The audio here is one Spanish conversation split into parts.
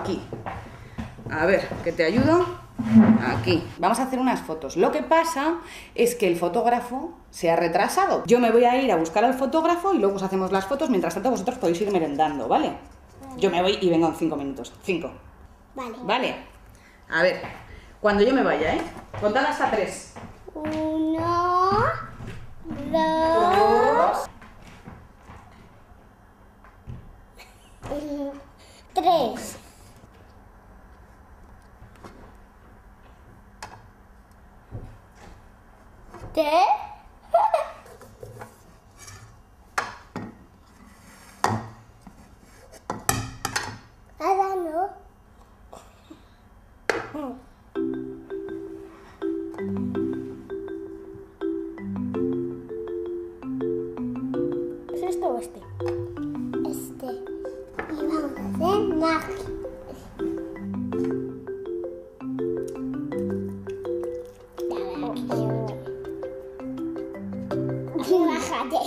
aquí. A ver, que te ayudo. Aquí. Vamos a hacer unas fotos. Lo que pasa es que el fotógrafo se ha retrasado. Yo me voy a ir a buscar al fotógrafo y luego os hacemos las fotos. Mientras tanto, vosotros podéis ir merendando, ¿vale? Yo me voy y vengo en 5 minutos. 5. Vale. Vale. A ver, cuando yo me vaya, ¿eh? Contad hasta 3. 1, 2, 3. ¿Qué? Nada, no. ¿Es esto o este? Este. Y vamos a hacer magia. Bájate.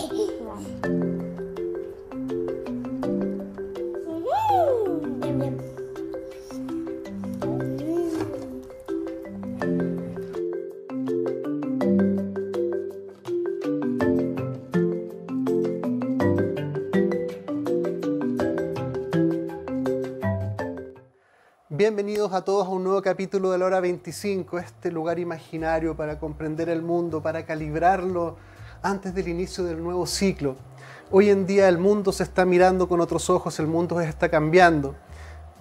Bienvenidos a todos a un nuevo capítulo de la Hora 25, este lugar imaginario para comprender el mundo, para calibrarlo antes del inicio del nuevo ciclo. Hoy en día el mundo se está mirando con otros ojos, el mundo se está cambiando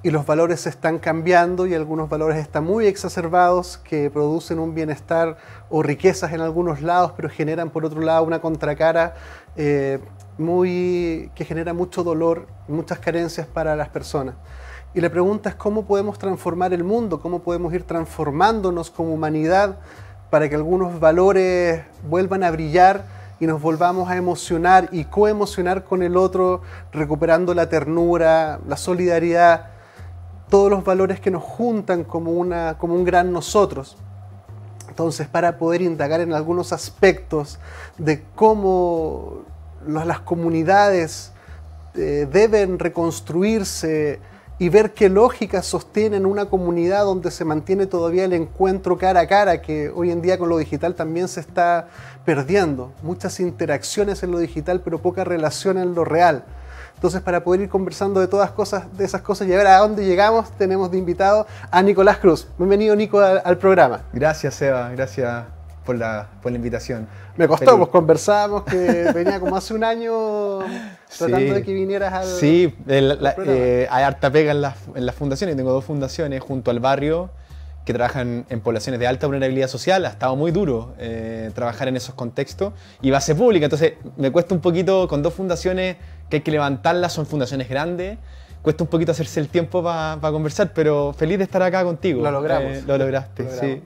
y los valores se están cambiando y algunos valores están muy exacerbados que producen un bienestar o riquezas en algunos lados, pero generan por otro lado una contracara que genera mucho dolor, muchas carencias para las personas. Y la pregunta es cómo podemos transformar el mundo, cómo podemos ir transformándonos como humanidad para que algunos valores vuelvan a brillar y nos volvamos a emocionar y coemocionar con el otro, recuperando la ternura, la solidaridad, todos los valores que nos juntan como un gran nosotros. Entonces, para poder indagar en algunos aspectos de cómo las comunidades deben reconstruirse y ver qué lógicas sostienen una comunidad donde se mantiene todavía el encuentro cara a cara, que hoy en día con lo digital también se está perdiendo. Muchas interacciones en lo digital, pero poca relación en lo real. Entonces, para poder ir conversando de esas cosas y a ver a dónde llegamos, tenemos de invitado a Nicolás Cruz. Bienvenido, Nico, al programa. Gracias, Seba. Gracias por la invitación. Me costó, pues conversábamos que venía como hace un año tratando de que vinieras al Sí, programa. hay harta pega en las fundaciones. Tengo 2 fundaciones junto al barrio que trabajan en poblaciones de alta vulnerabilidad social. Ha estado muy duro trabajar en esos contextos. Y base pública, entonces me cuesta un poquito con 2 fundaciones que hay que levantarlas, son fundaciones grandes. Cuesta un poquito hacerse el tiempo para conversar, pero feliz de estar acá contigo. Lo logramos. Lo lograste, sí.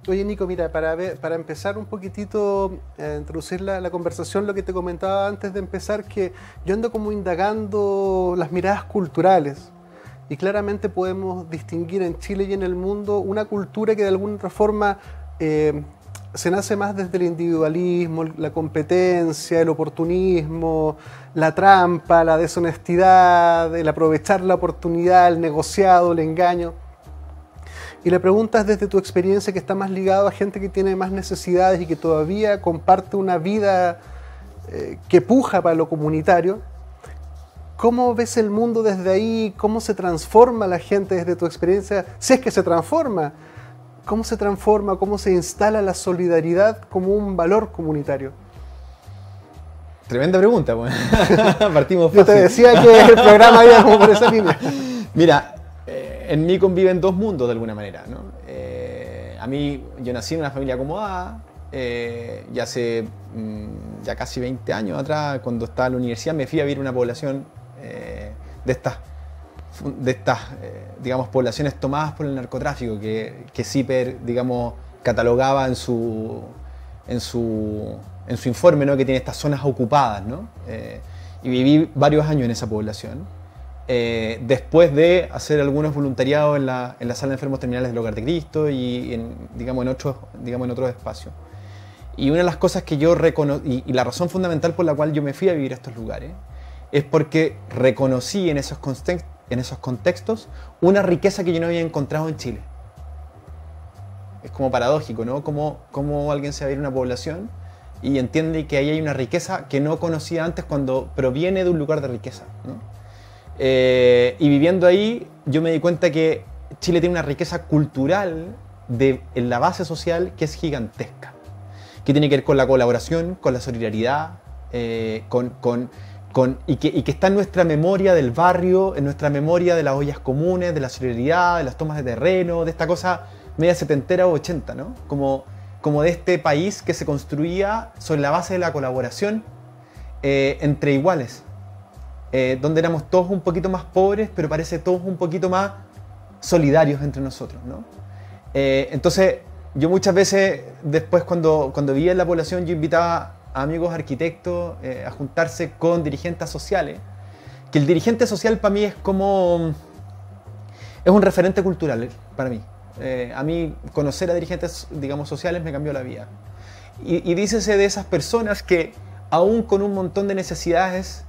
Oye, Nico, mira, para empezar un poquitito a introducir la conversación, lo que te comentaba antes de empezar, que yo ando como indagando las miradas culturales y claramente podemos distinguir en Chile y en el mundo una cultura que de alguna otra forma se nace más desde el individualismo, la competencia, el oportunismo, la trampa, la deshonestidad, el aprovechar la oportunidad, el negociado, el engaño. Y la pregunta es desde tu experiencia que está más ligado a gente que tiene más necesidades y que todavía comparte una vida que puja para lo comunitario. ¿Cómo ves el mundo desde ahí? ¿Cómo se transforma la gente desde tu experiencia? Si es que se transforma. ¿Cómo se transforma? ¿Cómo se instala la solidaridad como un valor comunitario? Tremenda pregunta, pues. Partimos fácil. Yo te decía que el programa iba como por esa línea. Mira, en mí conviven 2 mundos de alguna manera, ¿no? Yo nací en una familia acomodada, ya hace ya casi 20 años atrás, cuando estaba en la universidad, me fui a vivir en una población de estas digamos, poblaciones tomadas por el narcotráfico, que CIPER, digamos, catalogaba en su informe, ¿no? Que tiene estas zonas ocupadas, ¿no? Y viví varios años en esa población. Después de hacer algunos voluntariados en la sala de enfermos terminales del Hogar de Cristo y en otros espacios. Y una de las cosas que yo reconocí, y la razón fundamental por la cual yo me fui a vivir a estos lugares, es porque reconocí en esos en esos contextos una riqueza que yo no había encontrado en Chile. Es como paradójico, ¿no? Como alguien se va a ir a una población y entiende que ahí hay una riqueza que no conocía antes cuando proviene de un lugar de riqueza, ¿no? Y viviendo ahí, yo me di cuenta que Chile tiene una riqueza cultural en la base social que es gigantesca, que tiene que ver con la colaboración, con la solidaridad, y que está en nuestra memoria del barrio, en nuestra memoria de las ollas comunes, de la solidaridad, de las tomas de terreno, de esta cosa media setentera o 80, ¿no? Como de este país que se construía sobre la base de la colaboración entre iguales, donde éramos todos un poquito más pobres, pero parece todos un poquito más solidarios entre nosotros, ¿no? Entonces, yo muchas veces, después cuando vivía en la población, yo invitaba a amigos arquitectos a juntarse con dirigentes sociales, que el dirigente social para mí es un referente cultural para mí. A mí conocer a dirigentes, digamos, sociales me cambió la vida. Y dícese de esas personas que, aún con un montón de necesidades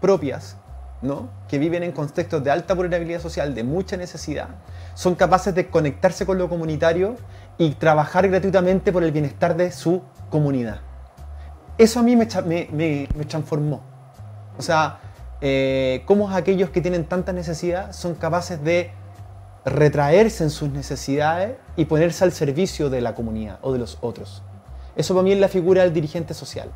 propias, ¿no?, que viven en contextos de alta vulnerabilidad social, de mucha necesidad, son capaces de conectarse con lo comunitario y trabajar gratuitamente por el bienestar de su comunidad. Eso a mí me transformó. O sea, cómo aquellos que tienen tanta necesidad son capaces de retraerse en sus necesidades y ponerse al servicio de la comunidad o de los otros. Eso para mí es la figura del dirigente social.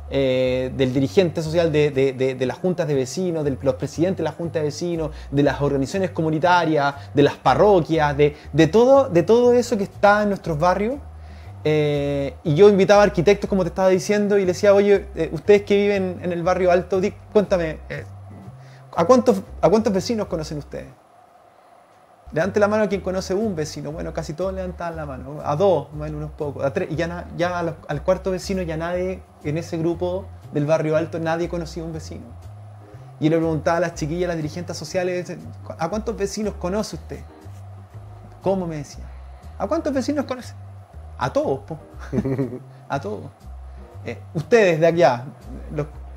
Del dirigente social de las juntas de vecinos, de los presidentes de las juntas de vecinos, de las organizaciones comunitarias, de las parroquias, de todo eso que está en nuestros barrios. Y yo invitaba a arquitectos, como te estaba diciendo, y les decía, oye, ustedes que viven en el barrio alto, cuéntame, ¿a cuántos vecinos conocen ustedes? Levante la mano a quien conoce un vecino. Bueno, casi todos levantaban la mano. A dos, bueno, unos pocos. A tres. Y ya al cuarto vecino, ya nadie, en ese grupo del barrio alto, nadie conocía un vecino. Y yo le preguntaba a las chiquillas, a las dirigentes sociales, ¿a cuántos vecinos conoce usted? ¿Cómo? Me decía. ¿A cuántos vecinos conoce? A todos, po. A todos. Ustedes de allá,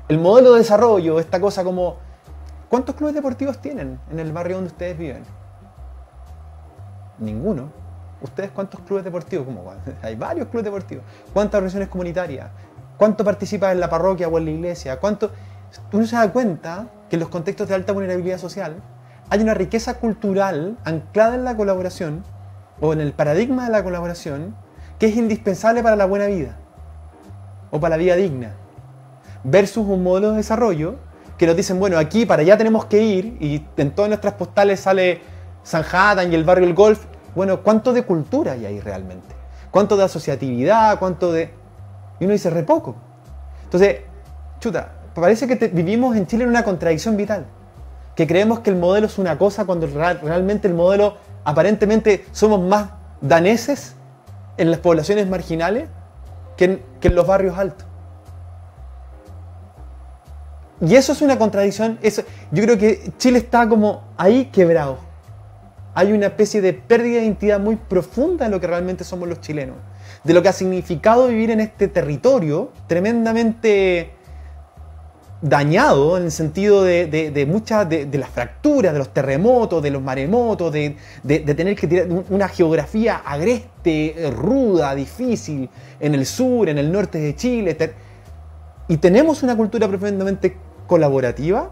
el modelo de desarrollo, esta cosa como... ¿Cuántos clubes deportivos tienen en el barrio donde ustedes viven? Ninguno. ¿Ustedes cuántos clubes deportivos? ¿Cómo? Hay varios clubes deportivos. ¿Cuántas organizaciones comunitarias? ¿Cuánto participa en la parroquia o en la iglesia? ¿Cuánto? Uno se da cuenta que en los contextos de alta vulnerabilidad social hay una riqueza cultural anclada en la colaboración o en el paradigma de la colaboración que es indispensable para la buena vida o para la vida digna, versus un modelo de desarrollo que nos dicen, bueno, aquí para allá tenemos que ir, y en todas nuestras postales sale Sanhattan y el barrio El Golf. Bueno, ¿cuánto de cultura hay ahí realmente? ¿Cuánto de asociatividad? ¿Cuánto de...? Y uno dice, re poco. Entonces, chuta, parece que vivimos en Chile en una contradicción vital. Que creemos que el modelo es una cosa cuando realmente el modelo, aparentemente, somos más daneses en las poblaciones marginales que en los barrios altos. Y eso es una contradicción. Yo creo que Chile está como ahí quebrado. Hay una especie de pérdida de identidad muy profunda de lo que realmente somos los chilenos, de lo que ha significado vivir en este territorio tremendamente dañado en el sentido de muchas de las fracturas, de los terremotos, de los maremotos, de tener que tirar una geografía agreste, ruda, difícil en el sur, en el norte de Chile. Y tenemos una cultura profundamente colaborativa,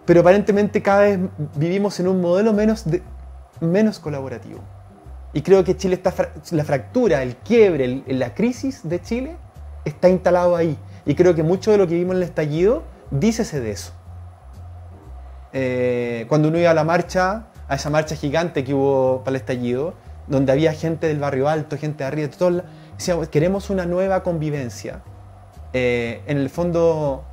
pero aparentemente cada vez vivimos en un modelo menos colaborativo. Y creo que Chile está, la fractura, el quiebre, la crisis de Chile está instalado ahí. Y creo que mucho de lo que vimos en el estallido, dícese de eso. Cuando uno iba a la marcha, a esa marcha gigante que hubo para el estallido, donde había gente del barrio alto, gente de arriba, decíamos, queremos una nueva convivencia. En el fondo,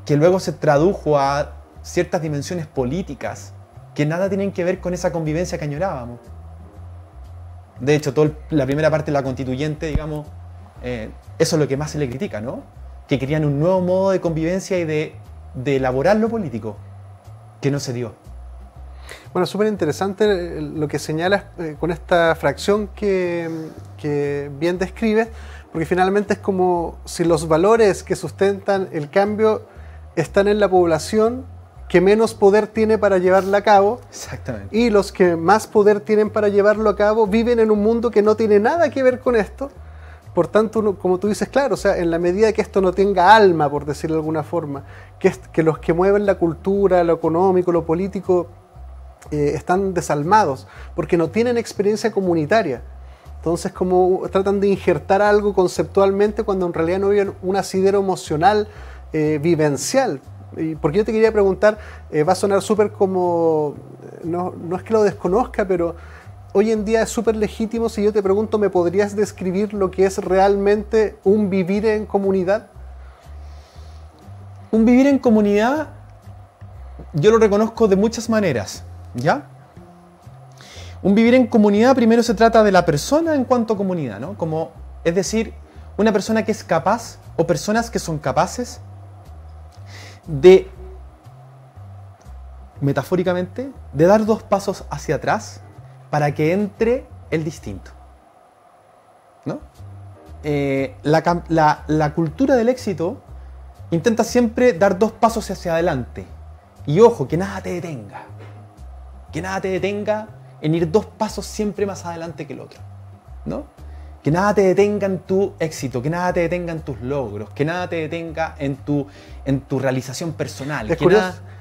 que luego se tradujo a ciertas dimensiones políticas que nada tienen que ver con esa convivencia que añorábamos. De hecho, la primera parte de la constituyente, digamos, eso es lo que más se le critica, ¿no? Que querían un nuevo modo de convivencia y de elaborar lo político, que no se dio. Bueno, súper interesante lo que señalas con esta fracción que bien describes, porque finalmente es como si los valores que sustentan el cambio están en la población, que menos poder tiene para llevarla a cabo. Exactamente. Y los que más poder tienen para llevarlo a cabo viven en un mundo que no tiene nada que ver con esto. Por tanto, como tú dices, claro, o sea, en la medida que esto no tenga alma, por decirlo de alguna forma, que los que mueven la cultura, lo económico, lo político, están desalmados, porque no tienen experiencia comunitaria. Entonces, como tratan de injertar algo conceptualmente cuando en realidad no viven un asidero emocional, vivencial. Porque yo te quería preguntar, va a sonar súper como, no es que lo desconozca, pero hoy en día es súper legítimo si yo te pregunto, ¿me podrías describir lo que es realmente un vivir en comunidad? Un vivir en comunidad, yo lo reconozco de muchas maneras, ¿ya? Un vivir en comunidad primero se trata de la persona en cuanto a comunidad, ¿no? Como, es decir, una persona que es capaz, o personas que son capaces de, metafóricamente, de dar 2 pasos hacia atrás para que entre el distinto, ¿no? La cultura del éxito intenta siempre dar 2 pasos hacia adelante. Y ojo, que nada te detenga. Que nada te detenga en ir 2 pasos siempre más adelante que el otro, ¿no? Que nada te detenga en tu éxito, que nada te detenga en tus logros, que nada te detenga en tu realización personal.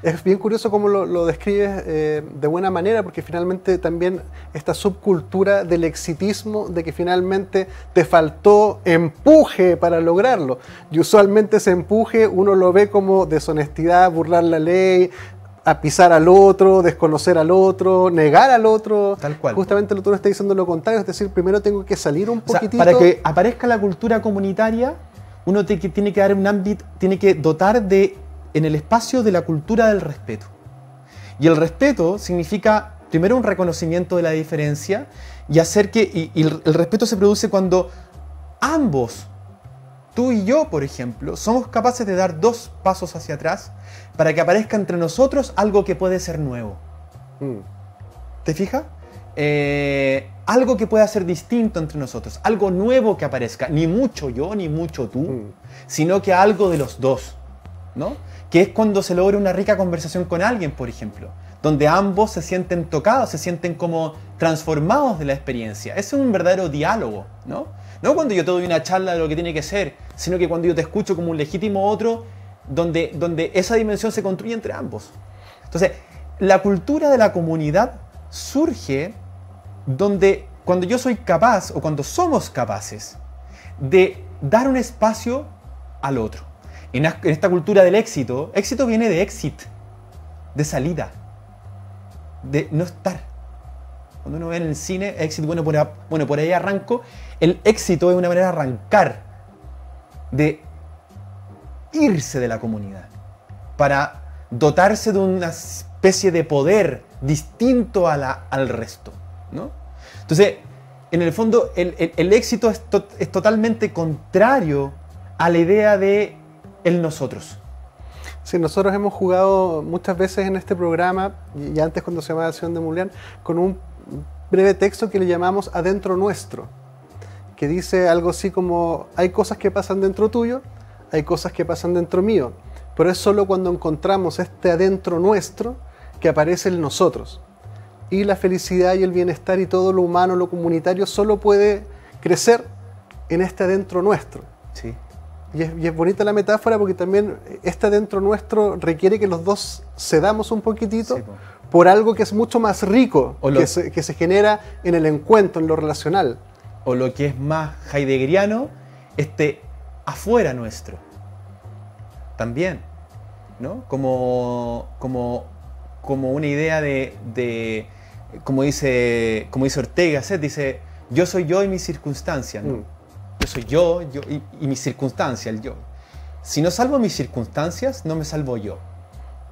Es bien curioso cómo lo describes de buena manera, porque finalmente también esta subcultura del exitismo, de que finalmente te faltó empuje para lograrlo. Y usualmente ese empuje uno lo ve como deshonestidad, burlar la ley, a pisar al otro, desconocer al otro, negar al otro. Tal cual. Justamente el otro está diciendo lo contrario, es decir, primero tengo que salir un poquitito. Para que aparezca la cultura comunitaria, uno tiene que dar un ámbito, tiene que dotar en el espacio de la cultura del respeto. Y el respeto significa primero un reconocimiento de la diferencia y hacer que el respeto se produce cuando ambos, tú y yo, por ejemplo, somos capaces de dar 2 pasos hacia atrás para que aparezca entre nosotros algo que puede ser nuevo. ¿Te fijas? Algo que pueda ser distinto entre nosotros, algo nuevo que aparezca, ni mucho yo ni mucho tú, sino que algo de los dos, ¿no? Que es cuando se logra una rica conversación con alguien, por ejemplo, donde ambos se sienten tocados, se sienten como transformados de la experiencia. Ese es un verdadero diálogo, ¿no? No cuando yo te doy una charla de lo que tiene que ser, sino que cuando yo te escucho como un legítimo otro, donde esa dimensión se construye entre ambos. Entonces, la cultura de la comunidad surge cuando yo soy capaz, o cuando somos capaces, de dar un espacio al otro. En esta cultura del éxito viene de exit, de salida, de no estar. Cuando uno ve en el cine, éxito, por ahí arranco, el éxito es una manera de arrancar, de irse de la comunidad, para dotarse de una especie de poder distinto al resto, ¿no? Entonces, en el fondo, el éxito es totalmente contrario a la idea de el nosotros. Sí, nosotros hemos jugado muchas veces en este programa, y antes cuando se llamaba Acción de Mulián, con un breve texto que le llamamos Adentro Nuestro, que dice algo así como: hay cosas que pasan dentro tuyo, hay cosas que pasan dentro mío, pero es solo cuando encontramos este adentro nuestro que aparece el nosotros. Y la felicidad y el bienestar y todo lo humano, lo comunitario, solo puede crecer en este adentro nuestro. Sí. Y es bonita la metáfora, porque también este adentro nuestro requiere que los dos cedamos un poquitito, sí, por algo que es mucho más rico, que se genera en el encuentro, en lo relacional. O lo que es más heideggeriano, afuera nuestro. También, ¿no? Como una idea de como dice Ortega Gasset, dice: yo soy yo y mis circunstancias, ¿no? Yo soy yo y mis circunstancias, el yo. Si no salvo mis circunstancias, no me salvo yo,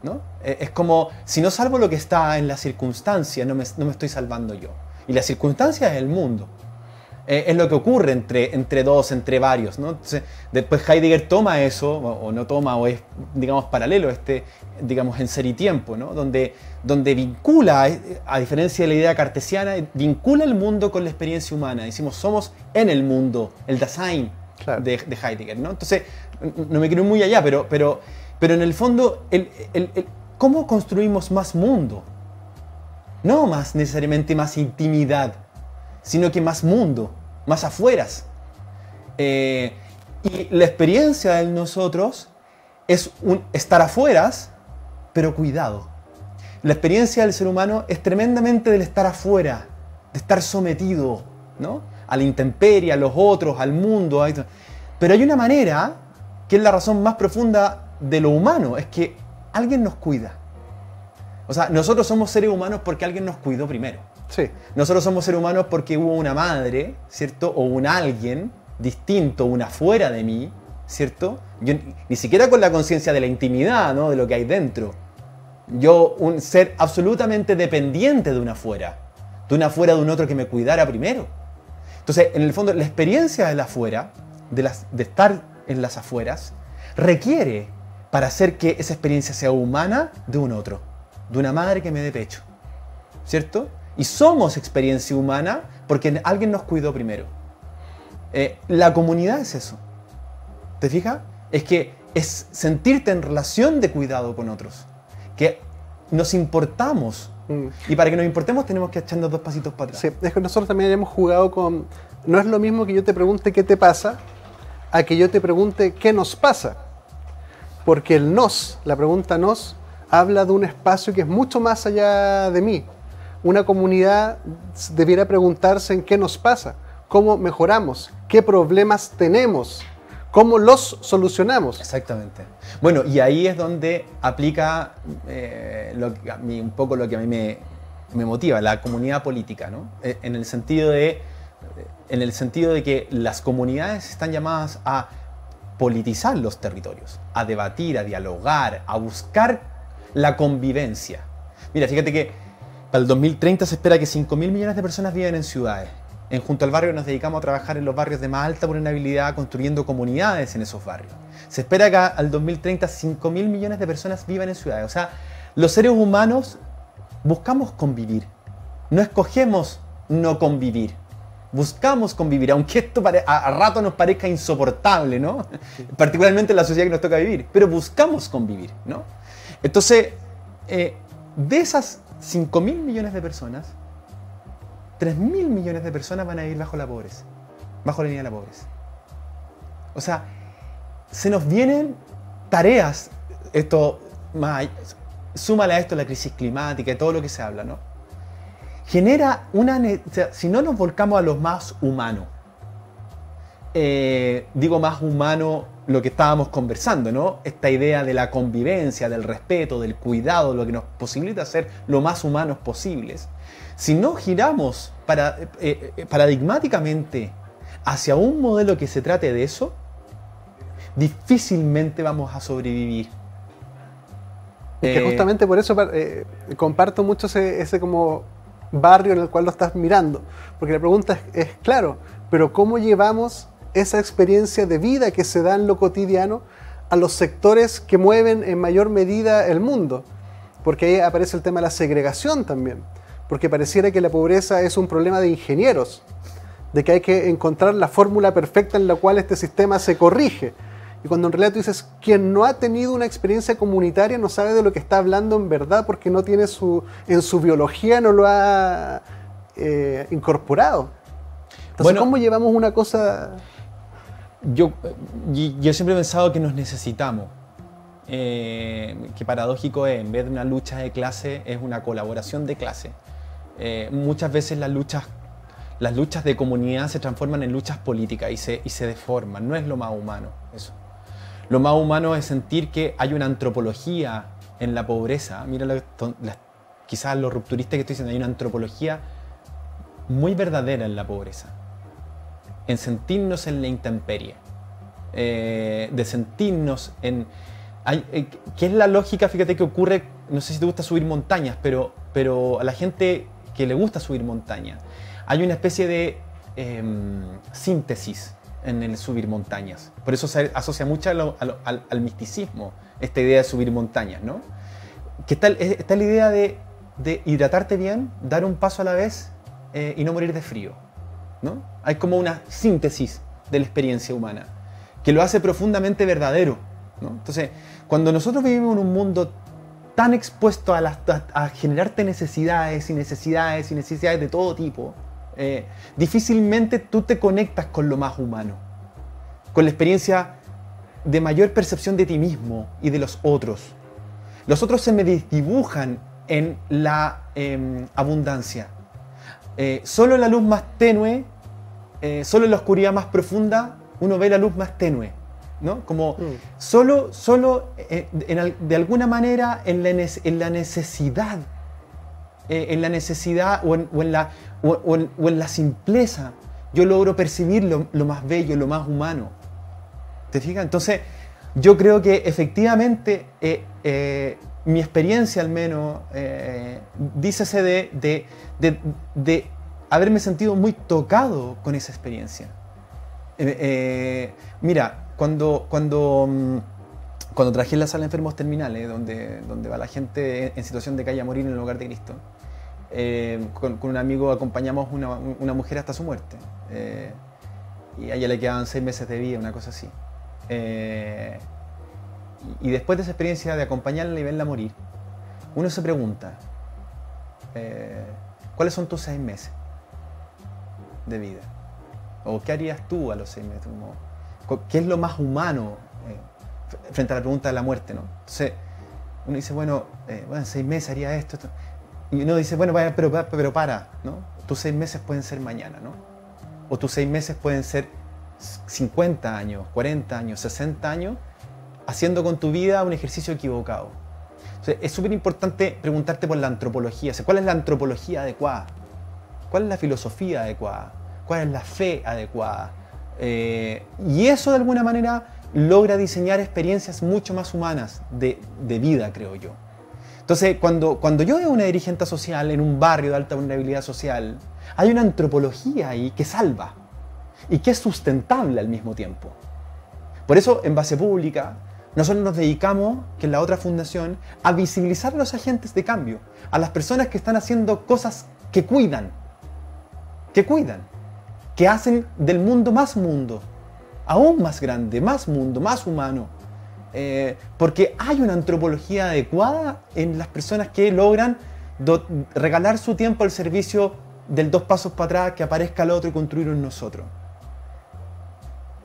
¿no? Es como, si no salvo lo que está en la circunstancia, no me estoy salvando yo. Y la circunstancia es el mundo. Es lo que ocurre entre dos, entre varios, ¿no? Entonces, después Heidegger toma eso, o no toma, o es, digamos, paralelo, digamos, en Ser y Tiempo, ¿no? Donde vincula, a diferencia de la idea cartesiana, vincula el mundo con la experiencia humana. Decimos, somos en el mundo, el Dasein, claro, de Heidegger, ¿no? Entonces, no me quiero ir muy allá, pero en el fondo, ¿cómo construimos más mundo? No más necesariamente más intimidad, sino que más mundo, más afueras. Y la experiencia de nosotros es estar afueras, pero cuidado. La experiencia del ser humano es tremendamente del estar afuera, de estar sometido, ¿no?, a la intemperie, a los otros, al mundo. Pero hay una manera, que es la razón más profunda de lo humano, es que alguien nos cuida. O sea, nosotros somos seres humanos porque alguien nos cuidó primero. Sí. Nosotros somos seres humanos porque hubo una madre, ¿cierto? O un alguien distinto, una fuera de mí, ¿cierto? Yo, ni siquiera con la conciencia de la intimidad, ¿no?, de lo que hay dentro. Yo, un ser absolutamente dependiente de una fuera de un otro que me cuidara primero. Entonces, en el fondo, la experiencia de la afuera, de estar en las afueras, requiere, para hacer que esa experiencia sea humana, de un otro, de una madre que me dé pecho, ¿cierto? Y somos experiencia humana porque alguien nos cuidó primero. La comunidad es eso. ¿Te fijas? Es que es sentirte en relación de cuidado con otros. Que nos importamos. Y para que nos importemos tenemos que echarnos 2 pasitos para atrás. Sí, es que nosotros también hemos jugado con... No es lo mismo que yo te pregunte qué te pasa, a que yo te pregunte qué nos pasa. Porque el nos, la pregunta nos, habla de un espacio que es mucho más allá de mí. Una comunidad debiera preguntarse en qué nos pasa, cómo mejoramos, qué problemas tenemos, cómo los solucionamos. Exactamente. Bueno, y ahí es donde aplica un poco lo que a mí me motiva, la comunidad política, ¿no? En el sentido de que las comunidades están llamadas a politizar los territorios, a debatir, a dialogar, a buscar la convivencia. Mira, fíjate que para el 2030 se espera que 5.000 millones de personas vivan en ciudades. En Junto al Barrio nos dedicamos a trabajar en los barrios de más alta vulnerabilidad, construyendo comunidades en esos barrios. Se espera que al 2030 5.000 millones de personas vivan en ciudades. O sea, los seres humanos buscamos convivir. No escogemos no convivir. Buscamos convivir, aunque esto a rato nos parezca insoportable, ¿no? Particularmente en la sociedad que nos toca vivir. Pero buscamos convivir, ¿no? Entonces, de esas 5.000 millones de personas, 3.000 millones de personas van a vivir bajo la pobreza, bajo la línea de la pobreza. O sea, se nos vienen tareas, súmale a esto la crisis climática y todo lo que se habla, ¿no? Genera o sea, si no nos volcamos a lo más humano, digo más humano lo que estábamos conversando, ¿no? Esta idea de la convivencia, del respeto, del cuidado, lo que nos posibilita ser lo más humanos posibles. Si no giramos paradigmáticamente hacia un modelo que se trate de eso, difícilmente vamos a sobrevivir. Y que justamente por eso comparto mucho ese como barrio en el cual lo estás mirando. Porque la pregunta es claro, pero ¿cómo llevamos esa experiencia de vida que se da en lo cotidiano a los sectores que mueven en mayor medida el mundo? Porque ahí aparece el tema de la segregación también. Porque pareciera que la pobreza es un problema de ingenieros, de que hay que encontrar la fórmula perfecta en la cual este sistema se corrige. Y cuando en realidad tú dices, quien no ha tenido una experiencia comunitaria no sabe de lo que está hablando en verdad porque no tiene en su biología, no lo ha incorporado. Entonces, bueno, ¿cómo llevamos una cosa? Yo siempre he pensado que nos necesitamos. Que paradójico es, en vez de una lucha de clase, es una colaboración de clase. Muchas veces las luchas de comunidad se transforman en luchas políticas y se deforman. No es lo más humano eso. Lo más humano es sentir que hay una antropología en la pobreza. Mira, quizás los rupturistas que estoy diciendo, hay una antropología muy verdadera en la pobreza. En sentirnos en la intemperie. De sentirnos en... ¿Qué es la lógica? Fíjate que ocurre, no sé si te gusta subir montañas, pero a la gente que le gusta subir montañas, hay una especie de síntesis en el subir montañas. Por eso se asocia mucho al misticismo, esta idea de subir montañas, ¿no? Que está la idea de hidratarte bien, dar un paso a la vez y no morir de frío, ¿no? Hay como una síntesis de la experiencia humana que lo hace profundamente verdadero, ¿no? Entonces, cuando nosotros vivimos en un mundo tan expuesto a generarte necesidades y necesidades y necesidades de todo tipo, difícilmente tú te conectas con lo más humano, con la experiencia de mayor percepción de ti mismo y de los otros. Los otros se me desdibujan en la abundancia. Solo en la luz más tenue, solo en la oscuridad más profunda, uno ve la luz más tenue, ¿no? Como solo de alguna manera en la necesidad, o en la simpleza, yo logro percibir lo más bello, lo más humano. ¿Te fijas? Entonces, yo creo que efectivamente mi experiencia al menos, dícese de haberme sentido muy tocado con esa experiencia. Mira, cuando trabajé en la sala de enfermos terminales, donde va la gente en situación de calle a morir en el hogar de Cristo, con un amigo acompañamos una mujer hasta su muerte. Y a ella le quedaban 6 meses de vida, una cosa así. Y después de esa experiencia de acompañarla y verla morir, uno se pregunta, ¿cuáles son tus 6 meses de vida? ¿O qué harías tú a los 6 meses? ¿Qué es lo más humano frente a la pregunta de la muerte, ¿no? Entonces, uno dice, bueno, en 6 meses haría esto. Y uno dice, bueno, vaya, pero para, ¿no? Tus 6 meses pueden ser mañana, ¿no? O tus 6 meses pueden ser 50 años, 40 años, 60 años, haciendo con tu vida un ejercicio equivocado. Entonces, es súper importante preguntarte por la antropología. O sea, ¿cuál es la antropología adecuada? ¿Cuál es la filosofía adecuada? ¿Cuál es la fe adecuada? Y eso de alguna manera logra diseñar experiencias mucho más humanas de vida, creo yo. Entonces, cuando yo veo una dirigente social en un barrio de alta vulnerabilidad social, hay una antropología ahí que salva y que es sustentable al mismo tiempo. Por eso, en Base Pública, nosotros nos dedicamos, que es la otra fundación, a visibilizar a los agentes de cambio, a las personas que están haciendo cosas que cuidan, que hacen del mundo, aún más grande, más mundo, más humano. Porque hay una antropología adecuada en las personas que logran regalar su tiempo al servicio del 2 pasos para atrás, que aparezca el otro y construirlo en nosotros.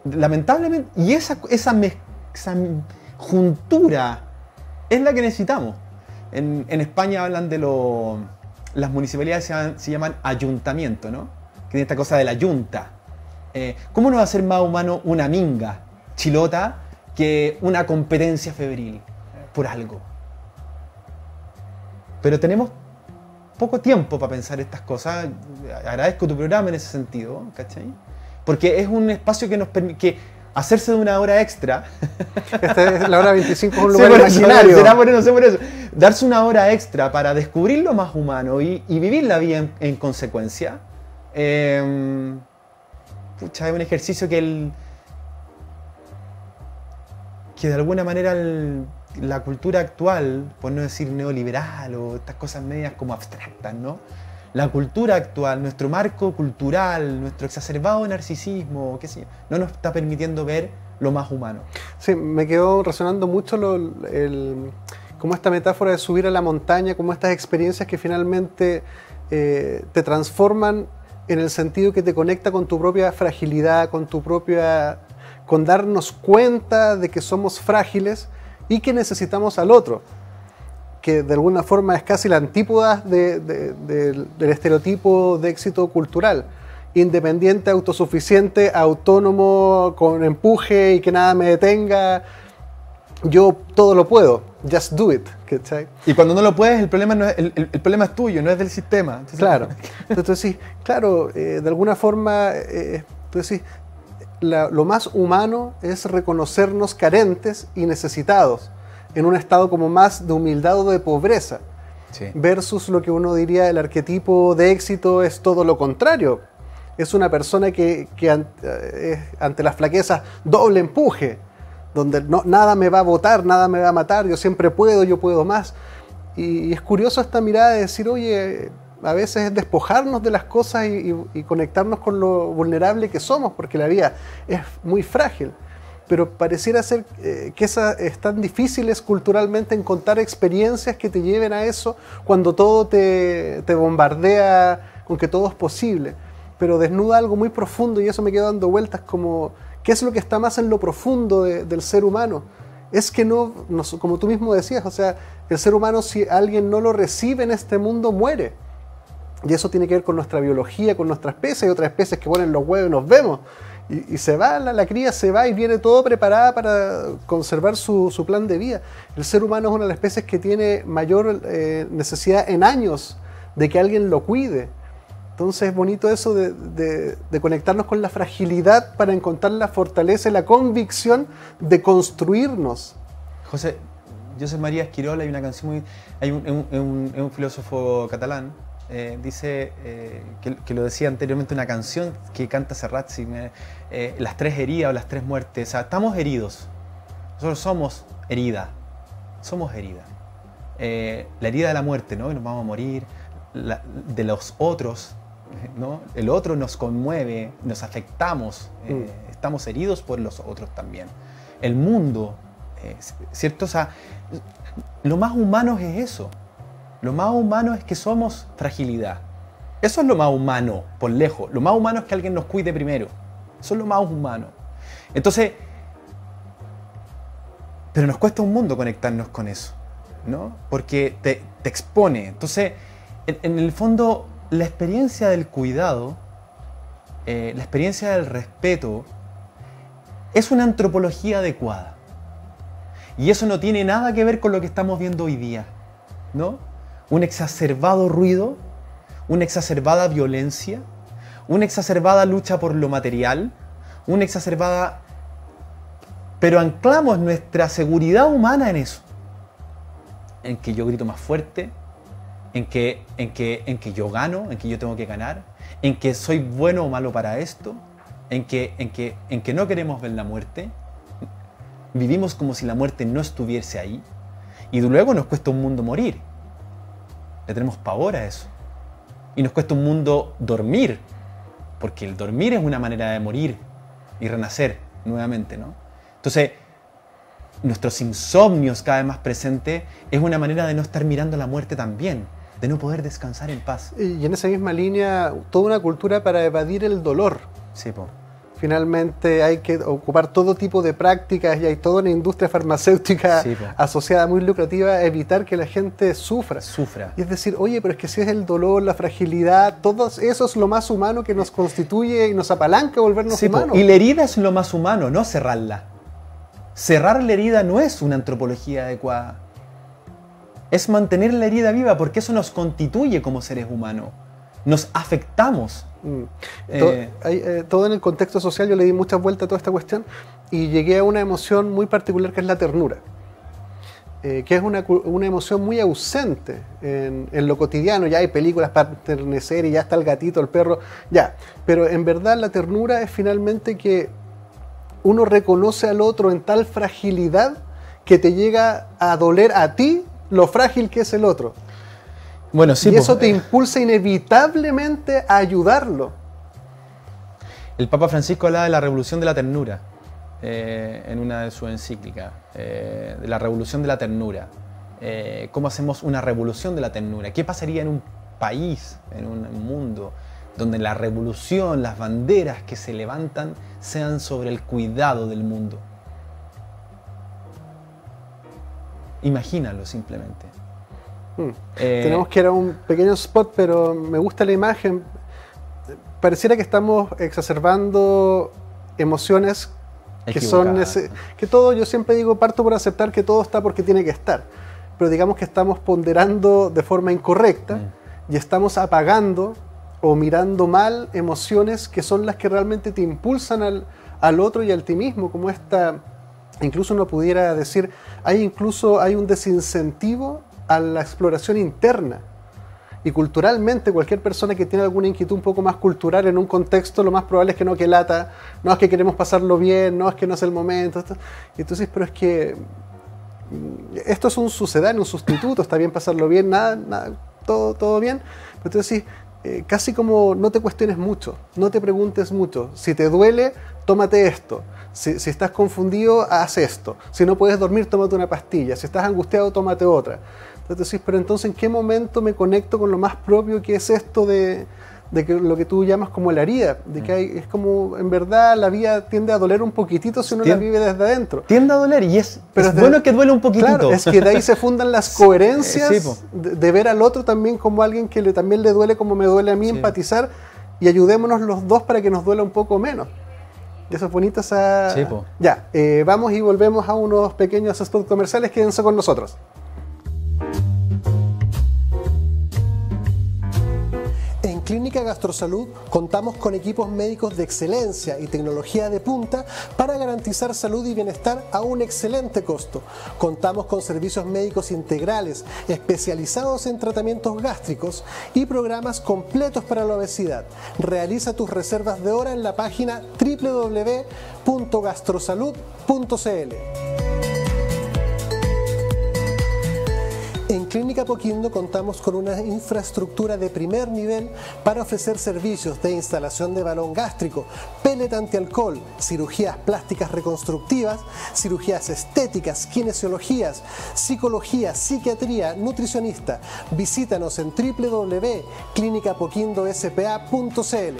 Lamentablemente, y esa juntura es la que necesitamos. En España hablan de las municipalidades se llaman ayuntamiento, ¿no? Que tiene esta cosa de la yunta. ¿Cómo no va a ser más humano una minga chilota que una competencia febril por algo? Pero tenemos poco tiempo para pensar estas cosas. Agradezco tu programa en ese sentido, ¿cachai? Porque es un espacio que nos permite hacerse de una hora extra. Esta es la hora 25, es un lugar imaginario. Será por eso, no sé por eso. Darse una hora extra para descubrir lo más humano y vivir la vida en consecuencia. Es un ejercicio que de alguna manera la cultura actual, por no decir neoliberal o estas cosas medias como abstractas, ¿no? La cultura actual, nuestro marco cultural, nuestro exacerbado narcisismo, qué sé yo, no nos está permitiendo ver lo más humano. Sí, me quedó resonando mucho como esta metáfora de subir a la montaña, como estas experiencias que finalmente te transforman en el sentido que te conecta con tu propia fragilidad, con darnos cuenta de que somos frágiles y que necesitamos al otro, que de alguna forma es casi la antípoda del estereotipo de éxito cultural. Independiente, autosuficiente, autónomo, con empuje y que nada me detenga. Yo todo lo puedo. Just do it. ¿Cachai? Y cuando no lo puedes, el problema es tuyo, no es del sistema. Entonces, claro. Entonces sí, claro, de alguna forma, tú decís, lo más humano es reconocernos carentes y necesitados, en un estado como más de humildad o de pobreza, sí, versus lo que uno diría el arquetipo de éxito es todo lo contrario. Es una persona que ante las flaquezas doble empuje, donde nada me va a botar, nada me va a matar, yo siempre puedo, yo puedo más. Y es curioso esta mirada de decir, oye, a veces es despojarnos de las cosas y conectarnos con lo vulnerable que somos, porque la vida es muy frágil. pero pareciera ser que es tan difíciles culturalmente en contar experiencias que te lleven a eso cuando todo te bombardea con que todo es posible. Pero desnuda algo muy profundo y eso me queda dando vueltas como ¿qué es lo que está más en lo profundo del ser humano? Es que no, como tú mismo decías, o sea, el ser humano, si alguien no lo recibe en este mundo, muere. Y eso tiene que ver con nuestra biología, con nuestra especie. Hay otras especies que ponen los huevos y nos vemos. Y se va, la cría se va y viene todo preparada para conservar su plan de vida. El ser humano es una de las especies que tiene mayor necesidad en años de que alguien lo cuide. Entonces es bonito eso de conectarnos con la fragilidad para encontrar la fortaleza y la convicción de construirnos. José María Esquirol, hay una canción muy... Hay un filósofo catalán, dice, que lo decía anteriormente, una canción que canta Serrat, las tres heridas o las tres muertes. O sea, estamos heridos. Nosotros somos herida. Somos herida. La herida de la muerte, ¿no? Y nos vamos a morir. De los otros, ¿no? El otro nos conmueve, nos afectamos, estamos heridos por los otros también. El mundo, ¿cierto? O sea, lo más humano es eso. Lo más humano es que somos fragilidad. Eso es lo más humano, por lejos. Lo más humano es que alguien nos cuide primero. Eso es lo más humano. Entonces, pero nos cuesta un mundo conectarnos con eso, ¿no? Porque te expone. Entonces, en el fondo, la experiencia del cuidado, la experiencia del respeto, es una antropología adecuada. Y eso no tiene nada que ver con lo que estamos viendo hoy día, ¿no? Un exacerbado ruido, una exacerbada violencia, una exacerbada lucha por lo material, una exacerbada... Pero anclamos nuestra seguridad humana en eso. En que yo grito más fuerte, en que yo gano, en que yo tengo que ganar, en que soy bueno o malo para esto, en que no queremos ver la muerte, vivimos como si la muerte no estuviese ahí, y luego nos cuesta un mundo morir. Le tenemos pavor a eso. Y nos cuesta un mundo dormir, porque el dormir es una manera de morir y renacer nuevamente, ¿no? Entonces, nuestros insomnios cada vez más presentes es una manera de no estar mirando la muerte también, de no poder descansar en paz. Y en esa misma línea, toda una cultura para evadir el dolor. Sí, po. Finalmente hay que ocupar todo tipo de prácticas y hay toda una industria farmacéutica asociada muy lucrativa a evitar que la gente sufra. Y es decir, oye, pero es que si es el dolor, la fragilidad, todo eso es lo más humano que nos constituye y nos apalanca a volvernos humanos. Y la herida es lo más humano, no cerrarla. Cerrar la herida no es una antropología adecuada. Es mantener la herida viva porque eso nos constituye como seres humanos. Nos afectamos. Todo en el contexto social, yo le di muchas vueltas a toda esta cuestión y llegué a una emoción muy particular que es la ternura, que es una emoción muy ausente en lo cotidiano. Ya hay películas para enternecer y ya está el gatito, el perro, ya, pero en verdad la ternura es finalmente que uno reconoce al otro en tal fragilidad que te llega a doler a ti lo frágil que es el otro. Bueno, sí, y eso te impulsa inevitablemente a ayudarlo. El Papa Francisco hablaba de la revolución de la ternura en una de sus encíclicas, de la revolución de la ternura. ¿Cómo hacemos una revolución de la ternura? ¿Qué pasaría en un país, en un mundo, donde la revolución, las banderas que se levantan sean sobre el cuidado del mundo? Imagínalo simplemente. Tenemos que ir a un pequeño spot, pero me gusta la imagen. Pareciera que estamos exacerbando emociones que son... que todo, yo siempre digo, parto por aceptar que todo está porque tiene que estar. Pero digamos que estamos ponderando de forma incorrecta y estamos apagando o mirando mal emociones que son las que realmente te impulsan al otro y al ti mismo, como esta... Incluso uno pudiera decir, hay un desincentivo a la exploración interna. Y culturalmente, cualquier persona que tiene alguna inquietud un poco más cultural en un contexto, lo más probable es que no, que lata, no es que queremos pasarlo bien, no es que no es el momento. Y entonces, pero es que esto es un sucedáneo, un sustituto, está bien pasarlo bien, nada, todo bien. Pero entonces, casi como no te cuestiones mucho, no te preguntes mucho. Si te duele, tómate esto. Si estás confundido, haz esto. Si no puedes dormir, tómate una pastilla. Si estás angustiado, tómate otra. Entonces decís, pero entonces, ¿en qué momento me conecto con lo más propio que es esto de que lo que tú llamas como la herida? De que es como, en verdad, la vida tiende a doler un poquitito si uno la vive desde adentro. Tiende a doler y es bueno que duele un poquitito. Claro, es que de ahí se fundan las coherencias de ver al otro también como alguien que también le duele como me duele a mí, empatizar, y ayudémonos los dos para que nos duela un poco menos. Y eso es bonito. Ya, vamos y volvemos a unos pequeños spots comerciales. Quédense con nosotros. En Clínica Gastrosalud contamos con equipos médicos de excelencia y tecnología de punta para garantizar salud y bienestar a un excelente costo. Contamos con servicios médicos integrales especializados en tratamientos gástricos y programas completos para la obesidad. Realiza tus reservas de hora en la página www.gastrosalud.cl. En Clínica Apoquindo contamos con una infraestructura de primer nivel para ofrecer servicios de instalación de balón gástrico, pellet antialcohol, cirugías plásticas reconstructivas, cirugías estéticas, kinesiologías, psicología, psiquiatría, nutricionista. Visítanos en www.clinicapoquindospa.cl.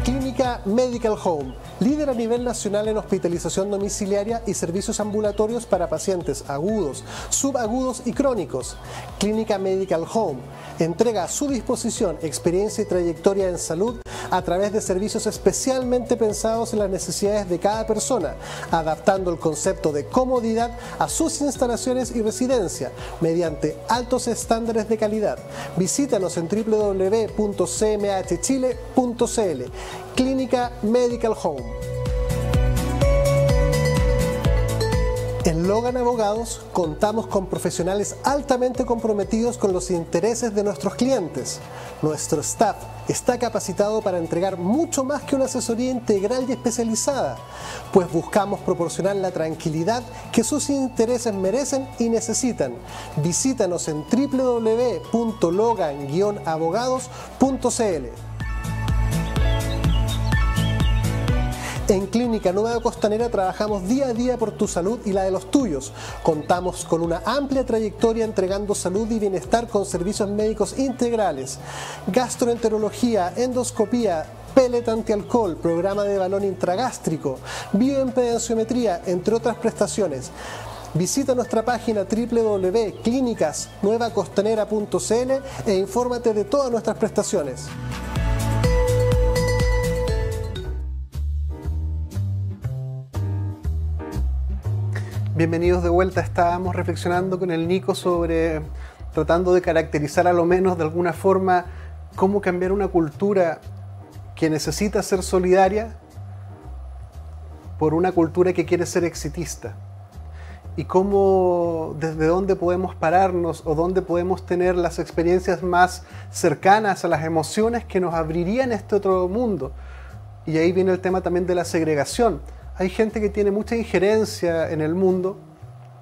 Clínica Medical Home, líder a nivel nacional en hospitalización domiciliaria y servicios ambulatorios para pacientes agudos, subagudos y crónicos. Clínica Medical Home entrega a su disposición experiencia y trayectoria en salud a través de servicios especialmente pensados en las necesidades de cada persona, adaptando el concepto de comodidad a sus instalaciones y residencia mediante altos estándares de calidad. Visítanos en www.cmhchile.cl. Clínica Medical Home. En Logan Abogados contamos con profesionales altamente comprometidos con los intereses de nuestros clientes. Nuestro staff está capacitado para entregar mucho más que una asesoría integral y especializada, pues buscamos proporcionar la tranquilidad que sus intereses merecen y necesitan. Visítanos en www.logan-abogados.cl. En Clínica Nueva Costanera trabajamos día a día por tu salud y la de los tuyos. Contamos con una amplia trayectoria entregando salud y bienestar con servicios médicos integrales, gastroenterología, endoscopía, pellet antialcohol, programa de balón intragástrico, bioimpedenciometría, entre otras prestaciones. Visita nuestra página www.clinicasnuevacostanera.cl e infórmate de todas nuestras prestaciones. Bienvenidos de vuelta. Estábamos reflexionando con el Nico sobre, tratando de caracterizar a lo menos de alguna forma, cómo cambiar una cultura que necesita ser solidaria por una cultura que quiere ser exitista. Y cómo, desde dónde podemos pararnos o dónde podemos tener las experiencias más cercanas a las emociones que nos abrirían este otro mundo. Y ahí viene el tema también de la segregación. Hay gente que tiene mucha injerencia en el mundo,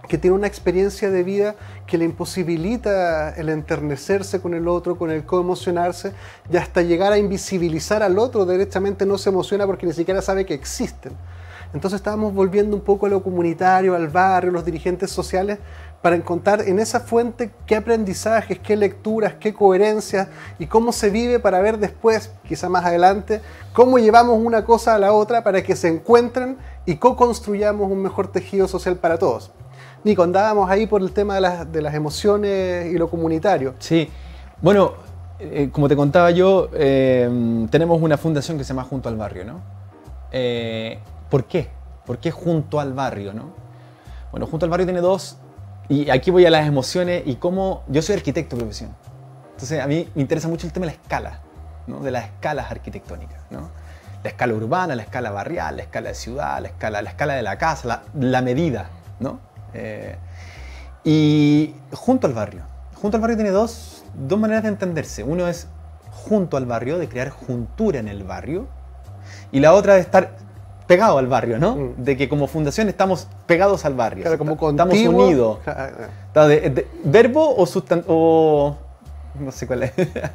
que tiene una experiencia de vida que le imposibilita el enternecerse con el otro, con el coemocionarse, y hasta llegar a invisibilizar al otro. Derechamente no se emociona porque ni siquiera sabe que existen. Entonces estábamos volviendo un poco a lo comunitario, al barrio, los dirigentes sociales, para encontrar en esa fuente qué aprendizajes, qué lecturas, qué coherencias y cómo se vive, para ver después, quizá más adelante, cómo llevamos una cosa a la otra para que se encuentren y co-construyamos un mejor tejido social para todos. Nico, andábamos ahí por el tema de las emociones y lo comunitario. Sí, bueno, como te contaba yo, tenemos una fundación que se llama Junto al Barrio, ¿no? ¿Por qué? ¿Por qué Junto al Barrio, no? Bueno, Junto al Barrio tiene dos, y aquí voy a las emociones y cómo... Yo soy arquitecto de profesión, entonces a mí me interesa mucho el tema de la escala, ¿no? De las escalas arquitectónicas, ¿no? La escala urbana, la escala barrial, la escala de ciudad, la escala de la casa, la medida, ¿no? Y Junto al Barrio tiene dos maneras de entenderse. Uno es junto al barrio, de crear juntura en el barrio, y la otra de estar pegado al barrio, ¿no? De que como fundación estamos pegados al barrio. Claro, como estamos unidos. Verbo o No sé cuál es.